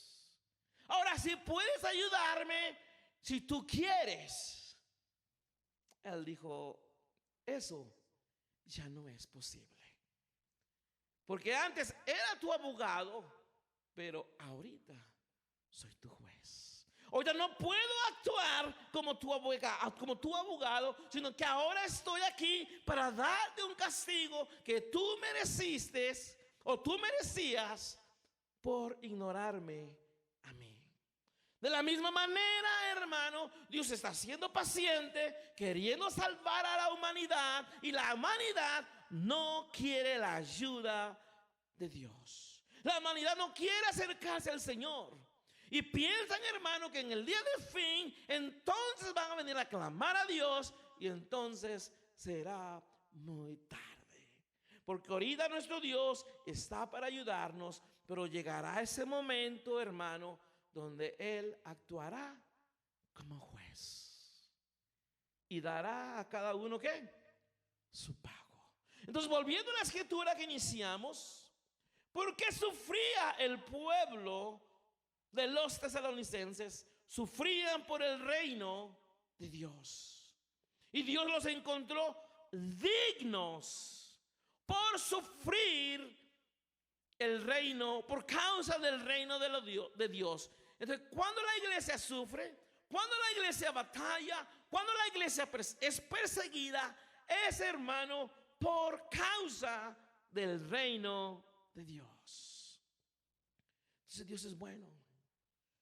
Ahora sí puedes ayudarme si tú quieres. Él dijo: eso ya no es posible. Porque antes era tu abogado, pero ahorita soy tu juez. Ahorita no puedo actuar como tu abogado, sino que ahora estoy aquí para darte un castigo que tú mereciste o tú merecías por ignorarme a mí. De la misma manera, hermano, Dios está siendo paciente, queriendo salvar a la humanidad, y la humanidad no quiere la ayuda de Dios. La humanidad no quiere acercarse al Señor. Y piensan, hermano, que en el día del fin, entonces van a venir a clamar a Dios, y entonces será muy tarde. Porque ahorita nuestro Dios está para ayudarnos, pero llegará ese momento, hermano, donde Él actuará como juez y dará a cada uno, ¿qué? Su pago. Entonces, volviendo a la escritura que iniciamos, ¿por qué sufría el pueblo de los tesalonicenses? Sufrían por el reino de Dios, y Dios los encontró dignos por sufrir el reino, por causa del reino de Dios. Entonces, cuando la iglesia sufre, cuando la iglesia batalla, cuando la iglesia es perseguida, es, hermano, por causa del reino de Dios. Entonces, Dios es bueno.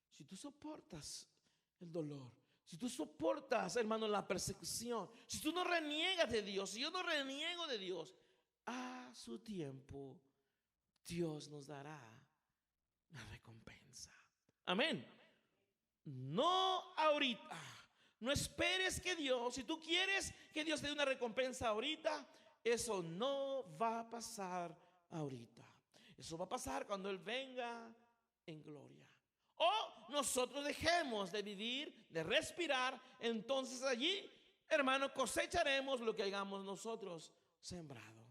Si tú soportas el dolor, si tú soportas, hermano, la persecución, si tú no reniegas de Dios, si yo no reniego de Dios, a su tiempo Dios nos dará la recompensa. Amén. No ahorita. No esperes que Dios, si tú quieres que Dios te dé una recompensa ahorita, eso no va a pasar ahorita. Eso va a pasar cuando Él venga en gloria. O nosotros dejemos de vivir, de respirar, entonces allí, hermano, cosecharemos lo que hayamos nosotros sembrado.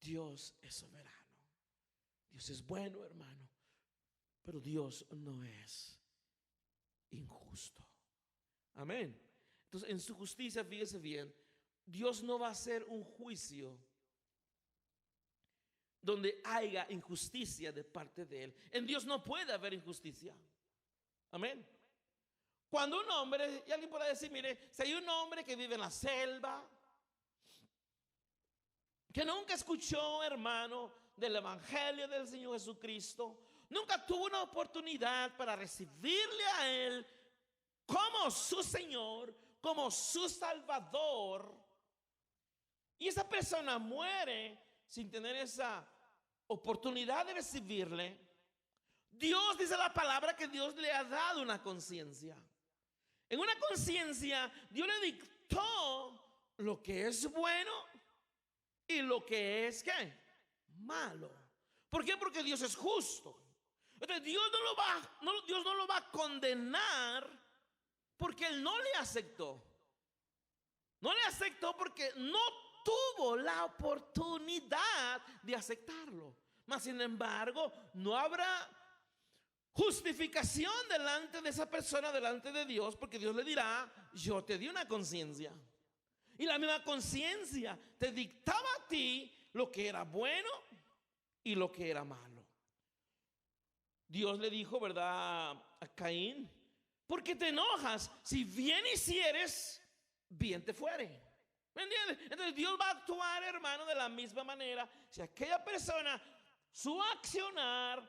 Dios es soberano. Dios es bueno, hermano. Pero Dios no es injusto. Amén. Entonces, en su justicia, fíjese bien, Dios no va a hacer un juicio donde haya injusticia de parte de Él. En Dios no puede haber injusticia. Amén. Cuando un hombre, y alguien puede decir, mire, si hay un hombre que vive en la selva, que nunca escuchó, hermano, del evangelio del Señor Jesucristo, nunca tuvo una oportunidad para recibirle a Él como su Señor, como su Salvador, y esa persona muere sin tener esa oportunidad de recibirle, Dios dice la palabra que Dios le ha dado una conciencia. En una conciencia Dios le dictó lo que es bueno y lo que es ¿qué? Malo. ¿Por qué? Porque Dios es justo. Entonces Dios no lo va a condenar porque Él no le aceptó. No le aceptó porque no tuvo la oportunidad de aceptarlo. Mas sin embargo, no habrá justificación delante de esa persona, delante de Dios, porque Dios le dirá, yo te di una conciencia. Y la misma conciencia te dictaba a ti lo que era bueno y lo que era malo. Dios le dijo, ¿verdad?, a Caín, ¿por qué te enojas? Si bien hicieres, bien te fuere. ¿Me entiendes? Entonces Dios va a actuar, hermano, de la misma manera. Si aquella persona, su accionar,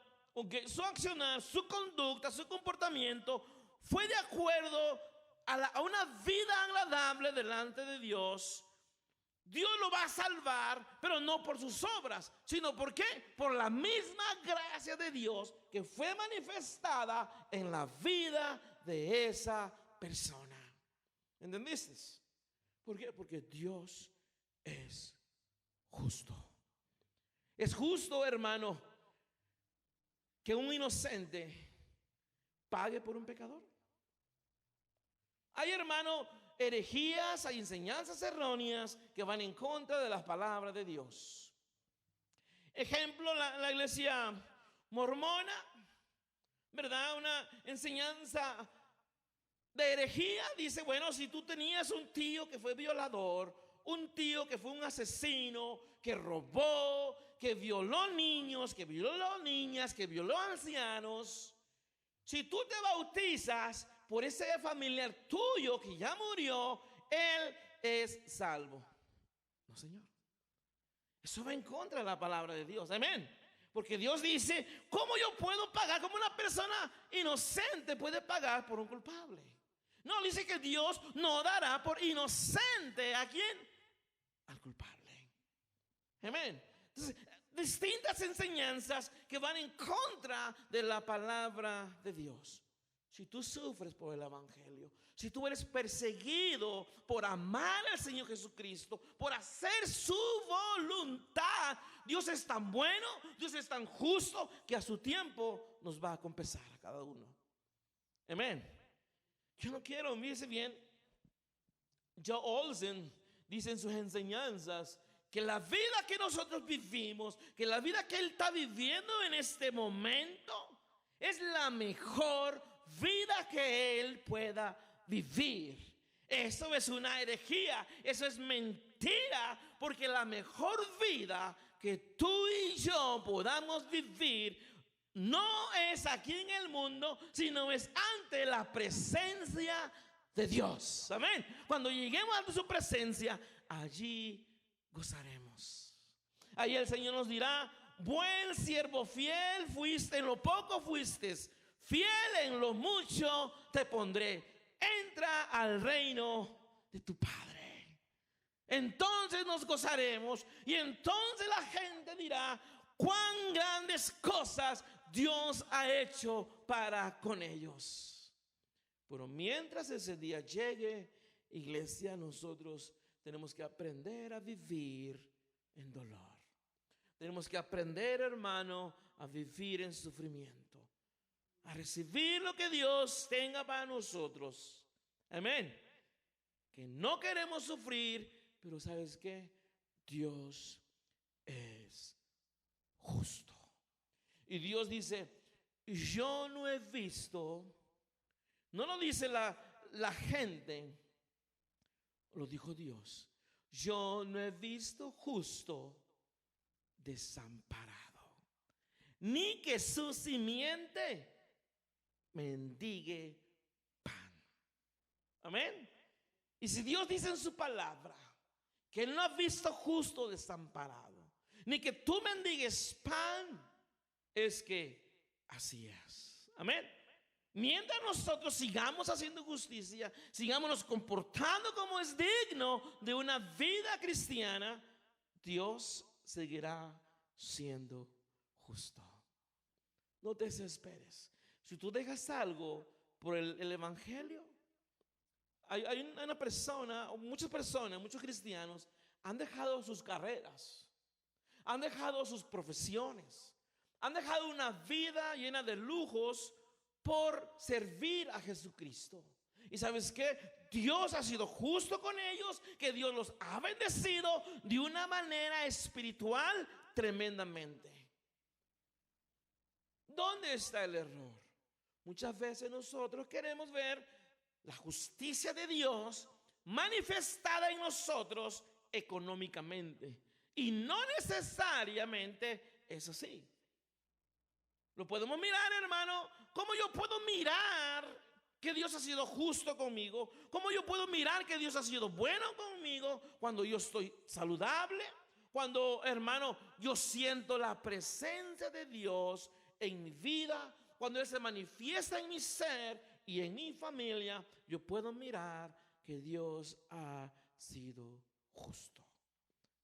su conducta, su comportamiento fue de acuerdo a una vida agradable delante de Dios, Dios lo va a salvar, pero no por sus obras, sino ¿por qué? Por la misma gracia de Dios que fue manifestada en la vida de esa persona. ¿Entendiste? ¿Por qué? Porque Dios es justo. Es justo, hermano, que un inocente pague por un pecador. Hay, hermano, herejías, hay enseñanzas erróneas que van en contra de las palabras de Dios. Ejemplo, la iglesia mormona, ¿verdad? Una enseñanza de herejía. Dice, bueno, si tú tenías un tío que fue violador, un tío que fue un asesino, que robó, que violó niños, que violó niñas, que violó ancianos, si tú te bautizas por ese familiar tuyo que ya murió, él es salvo. No, Señor. Eso va en contra de la palabra de Dios. Amén. Porque Dios dice, ¿cómo yo puedo pagar? ¿Cómo una persona inocente puede pagar por un culpable? No, dice que Dios no dará por inocente ¿a quién? Al culpable. Amén. Entonces, distintas enseñanzas que van en contra de la palabra de Dios. Si tú sufres por el evangelio, si tú eres perseguido por amar al Señor Jesucristo, por hacer su voluntad, Dios es tan bueno, Dios es tan justo que a su tiempo nos va a compensar a cada uno. Amén. Yo no quiero, fíjese bien, Joe Olsen dice en sus enseñanzas que la vida que nosotros vivimos, que la vida que él está viviendo en este momento es la mejor vida que él pueda vivir. Eso es una herejía, eso es mentira, porque la mejor vida que tú y yo podamos vivir no es aquí en el mundo, sino es ante la presencia de Dios. Amén. Cuando lleguemos a su presencia, allí gozaremos. Ahí el Señor nos dirá, buen siervo fiel, fuiste en lo poco, fuiste fiel en lo mucho te pondré. Entra al reino de tu Padre. Entonces nos gozaremos y entonces la gente dirá cuán grandes cosas Dios ha hecho para con ellos. Pero mientras ese día llegue, iglesia, nosotros tenemos que aprender a vivir en dolor. Tenemos que aprender, hermano, a vivir en sufrimiento, a recibir lo que Dios tenga para nosotros. Amén. Que no queremos sufrir, pero ¿sabes qué? Dios es justo. Y Dios dice, yo no he visto, no lo dice la gente, lo dijo Dios. Yo no he visto justo desamparado, ni que su simiente mendigue pan. Amén. Y si Dios dice en su palabra que Él no ha visto justo desamparado, ni que tú mendigues pan, es que así es. Amén. Mientras nosotros sigamos haciendo justicia, sigamos comportando como es digno de una vida cristiana, Dios seguirá siendo justo. No te desesperes. Si tú dejas algo por el evangelio, hay una persona, muchas personas, muchos cristianos han dejado sus carreras, han dejado sus profesiones, han dejado una vida llena de lujos por servir a Jesucristo. Y ¿sabes qué? Dios ha sido justo con ellos, que Dios los ha bendecido de una manera espiritual tremendamente. ¿Dónde está el error? Muchas veces nosotros queremos ver la justicia de Dios manifestada en nosotros económicamente, y no necesariamente es así. Lo podemos mirar, hermano. ¿Cómo yo puedo mirar que Dios ha sido justo conmigo? ¿Cómo yo puedo mirar que Dios ha sido bueno conmigo cuando yo estoy saludable? Cuando, hermano, yo siento la presencia de Dios en mi vida, cuando Él se manifiesta en mi ser y en mi familia, yo puedo mirar que Dios ha sido justo.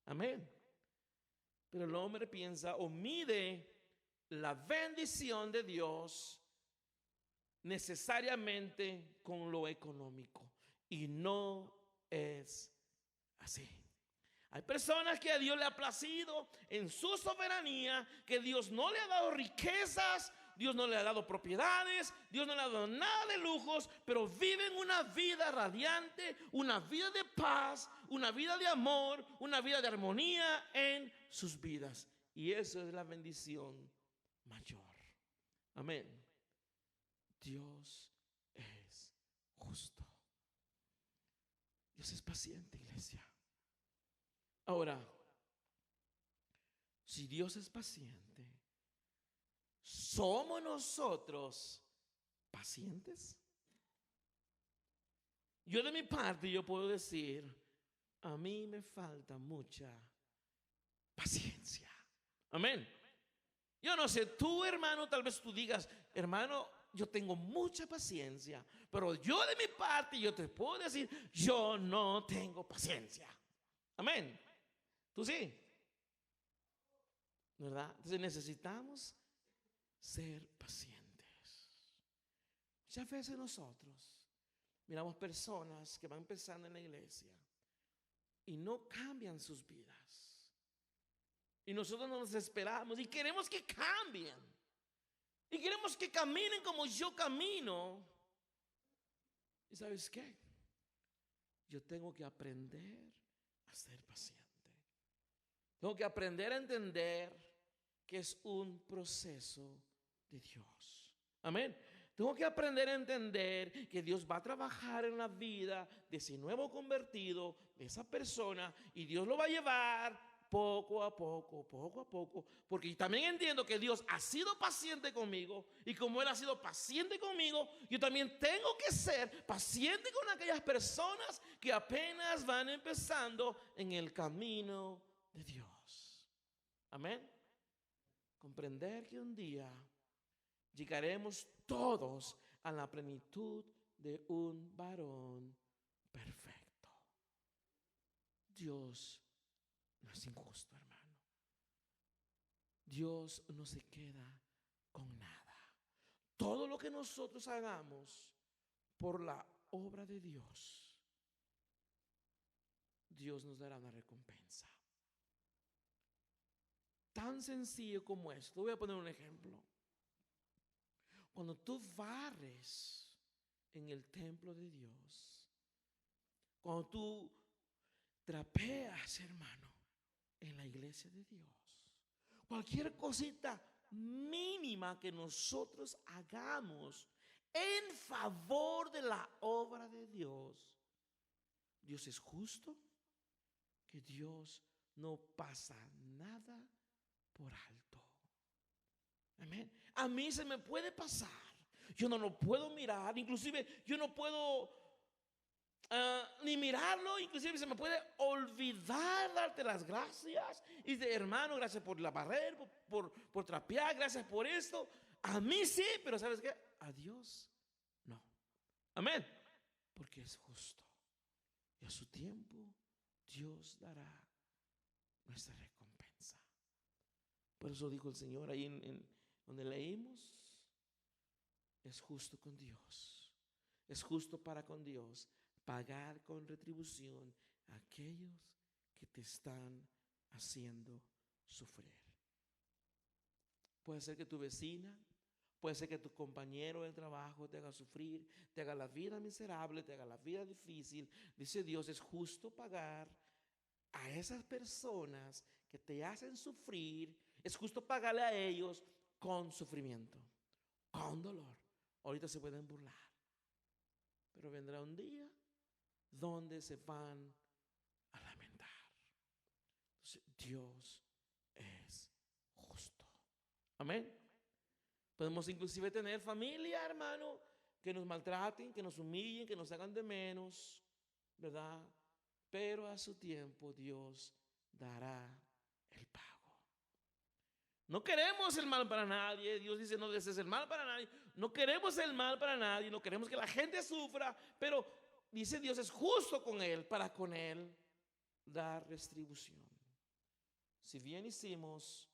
Amén. Pero el hombre piensa o mide la bendición de Dios necesariamente con lo económico, y no es así. Hay personas que a Dios le ha placido en su soberanía, que Dios no le ha dado riquezas, Dios no le ha dado propiedades, Dios no le ha dado nada de lujos, pero viven una vida radiante, una vida de paz, una vida de amor, una vida de armonía en sus vidas. Y eso es la bendición mayor. Amén. Dios es justo. Dios es paciente, iglesia. Ahora, si Dios es paciente, ¿somos nosotros pacientes? Yo de mi parte, yo puedo decir, a mí me falta mucha paciencia. Amén. Yo no sé, tú, hermano, tal vez tú digas, hermano, yo tengo mucha paciencia, pero yo de mi parte, yo te puedo decir, yo no tengo paciencia. Amén. Tú sí, ¿verdad? Entonces necesitamos ser pacientes. Muchas veces nosotros miramos personas que van empezando en la iglesia y no cambian sus vidas. Y nosotros nos desesperamos y queremos que cambien. Y queremos que caminen como yo camino. ¿Y sabes qué? Yo tengo que aprender a ser paciente. Tengo que aprender a entender que es un proceso de Dios. Amén. Tengo que aprender a entender que Dios va a trabajar en la vida de ese nuevo convertido, de esa persona, y Dios lo va a llevar poco a poco, porque también entiendo que Dios ha sido paciente conmigo, y como Él ha sido paciente conmigo, yo también tengo que ser paciente con aquellas personas que apenas van empezando en el camino de Dios. Amén. Comprender que un día llegaremos todos a la plenitud de un varón perfecto. Dios no es injusto, hermano. Dios no se queda con nada. Todo lo que nosotros hagamos por la obra de Dios, Dios nos dará una recompensa. Tan sencillo como esto. Voy a poner un ejemplo. Cuando tú barres en el templo de Dios, cuando tú trapeas, hermano, en la iglesia de Dios, cualquier cosita mínima que nosotros hagamos en favor de la obra de Dios, Dios es justo, que Dios no pasa nada por alto. Amén. A mí se me puede pasar. Yo no lo puedo mirar. Inclusive yo no puedo ni mirarlo. Inclusive se me puede olvidar darte las gracias. Y de hermano, gracias por la barrera, por trapear, gracias por esto. A mí sí, pero ¿sabes qué? A Dios no. Amén. Porque es justo. Y a su tiempo Dios dará nuestra recompensa. Por eso dijo el Señor ahí en donde leímos, es justo con Dios, es justo para con Dios pagar con retribución a aquellos que te están haciendo sufrir. Puede ser que tu vecina, puede ser que tu compañero de trabajo te haga sufrir, te haga la vida miserable, te haga la vida difícil. Dice Dios, es justo pagar a esas personas que te hacen sufrir, es justo pagarle a ellos con sufrimiento, con dolor. Ahorita se pueden burlar, pero vendrá un día donde se van a lamentar. Entonces, Dios es justo. Amén. Podemos inclusive tener familia, hermano, que nos maltraten, que nos humillen, que nos hagan de menos, ¿verdad? Pero a su tiempo Dios dará el pago. No queremos el mal para nadie. Dios dice, no desees el mal para nadie. No queremos el mal para nadie. No queremos que la gente sufra. Pero dice Dios, es justo con él, para con él dar retribución. Si bien hicimos,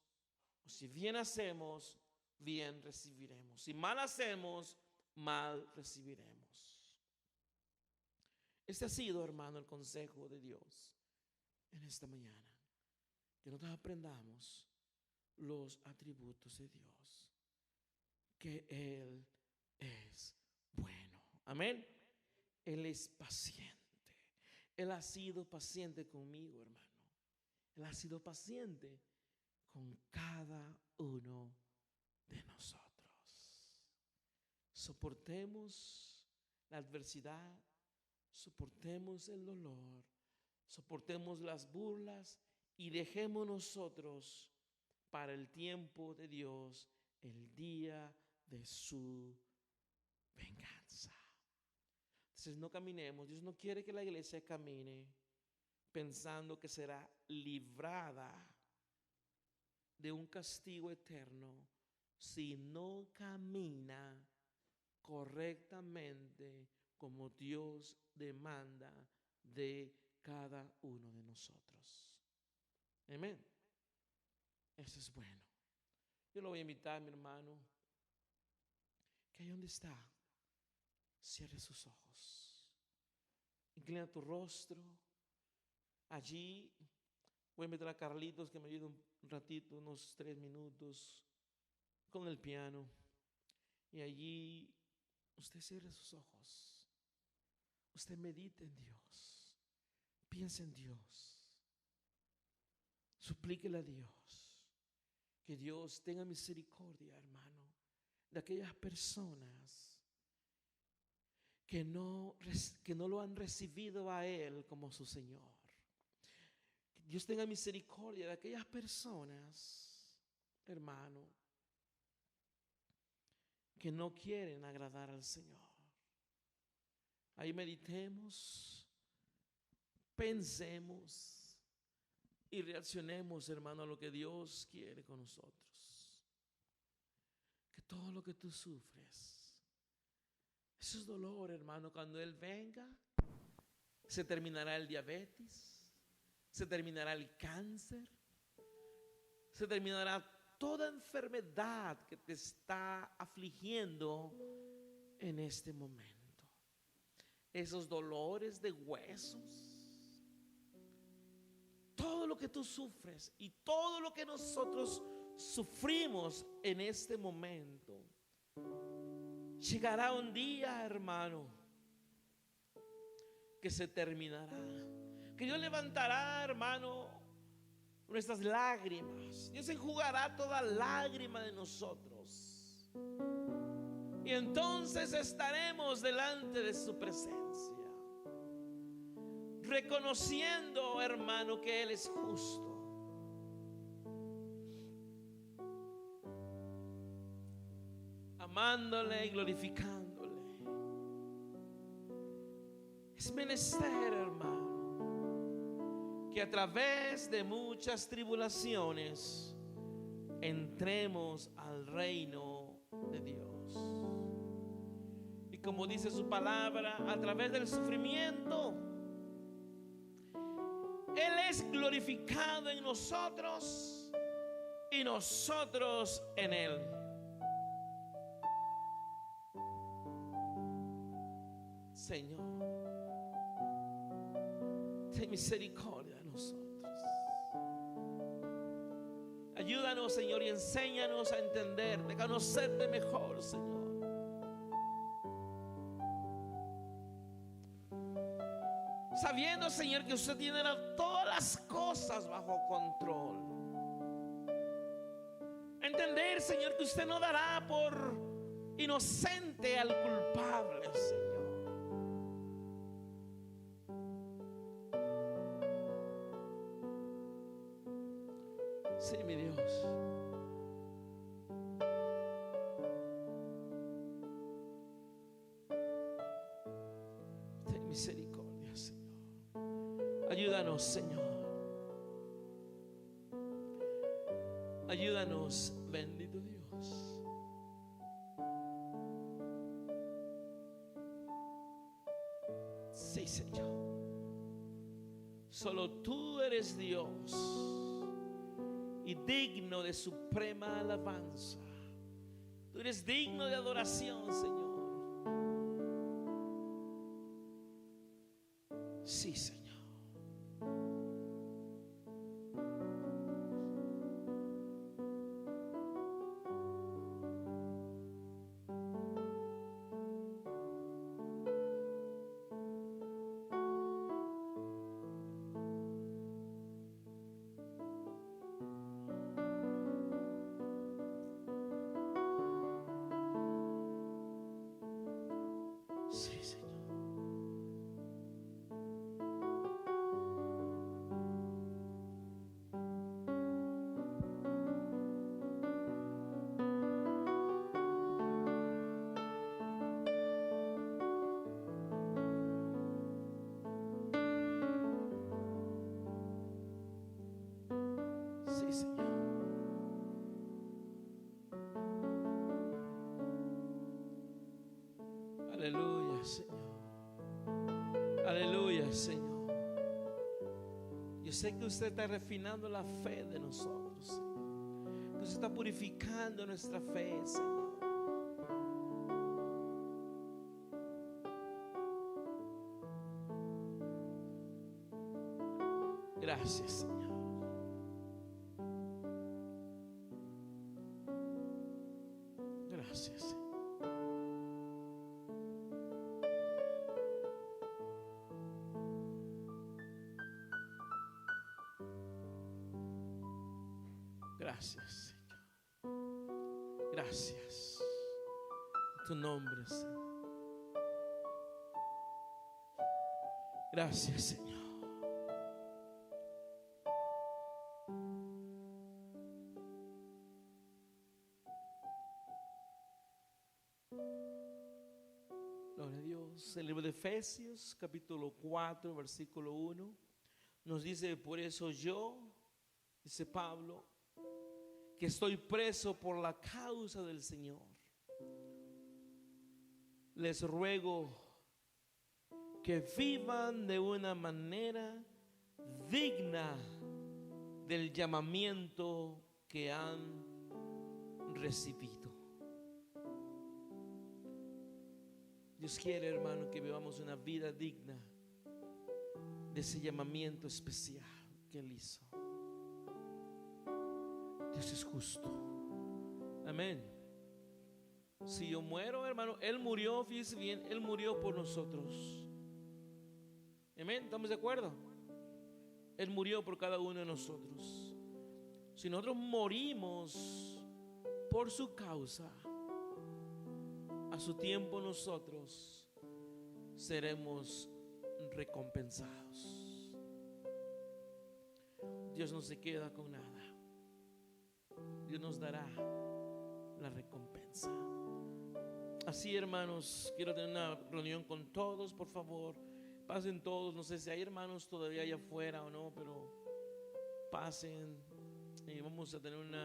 o si bien hacemos, bien recibiremos. Si mal hacemos, mal recibiremos. Este ha sido, hermano, el consejo de Dios en esta mañana. Que nosotros aprendamos los atributos de Dios. Que Él es bueno. Amén. Él es paciente. Él ha sido paciente conmigo, hermano. Él ha sido paciente con cada uno de nosotros. Soportemos la adversidad, soportemos el dolor, soportemos las burlas y dejemos nosotros para el tiempo de Dios el día de su venganza. Entonces no caminemos. Dios no quiere que la iglesia camine pensando que será librada de un castigo eterno si no camina correctamente como Dios demanda de cada uno de nosotros. Amén. Eso es bueno. Yo lo voy a invitar, mi hermano, que ahí donde está, cierre sus ojos, inclina tu rostro. Allí voy a invitar a Carlitos que me ayude un ratito, unos 3 minutos con el piano. Y allí usted cierre sus ojos, usted medite en Dios, piense en Dios, suplíquele a Dios que Dios tenga misericordia, hermano, de aquellas personas que no lo han recibido a Él como su Señor. Que Dios tenga misericordia de aquellas personas, hermano, que no quieren agradar al Señor. Ahí meditemos, pensemos y reaccionemos, hermano, a lo que Dios quiere con nosotros. Que todo lo que tú sufres. Eso es dolor, hermano. Cuando Él venga, se terminará el diabetes, se terminará el cáncer, se terminará toda enfermedad que te está afligiendo en este momento. Esos dolores de huesos, todo lo que tú sufres y todo lo que nosotros sufrimos en este momento, llegará un día, hermano, que se terminará, que Dios levantará, hermano, nuestras lágrimas. Dios enjugará toda lágrima de nosotros, y entonces estaremos delante de su presencia, reconociendo, hermano, que Él es justo, amándole y glorificándole. Es menester, hermano, que a través de muchas tribulaciones entremos al reino de Dios. Y como dice su palabra, a través del sufrimiento Él es glorificado en nosotros y nosotros en Él. Señor, ten misericordia de nosotros. Ayúdanos, Señor, y enséñanos a entenderte, a conocerte mejor, Señor. Sabiendo, Señor, que usted tiene todas las cosas bajo control. Entender, Señor, que usted no dará por inocente al culpable, Señor. Sí, mi Dios. Ten misericordia, Señor. Ayúdanos, Señor. Ayúdanos, bendito Dios. Sí, Señor. Solo tú eres Dios y digno de suprema alabanza. Tú eres digno de adoración, Señor. Sí, Señor. Sí, Señor. Sí, Señor. Aleluya, Señor. Aleluya, Señor. Yo sé que usted está refinando la fe de nosotros, Señor. Que usted está purificando nuestra fe, Señor. Gracias, Señor. Gracias, Señor. Gracias, Señor. Gracias. En tu nombre, Señor. Gracias, Señor. Gloria a Dios. El libro de Efesios, capítulo 4, versículo 1, nos dice: por eso yo, dice Pablo, que estoy preso por la causa del Señor, les ruego que vivan de una manera digna del llamamiento que han recibido. Dios quiere, hermano, que vivamos una vida digna de ese llamamiento especial que Él hizo. Dios es justo. Amén. Si yo muero, hermano, Él murió, fíjese bien, Él murió por nosotros. Amén, ¿estamos de acuerdo? Él murió por cada uno de nosotros. Si nosotros morimos por su causa, a su tiempo nosotros seremos recompensados. Dios no se queda con nada. Dios nos dará la recompensa. Así, hermanos, quiero tener una reunión con todos, por favor. Pasen todos, no sé si hay hermanos todavía allá afuera o no, pero pasen y vamos a tener una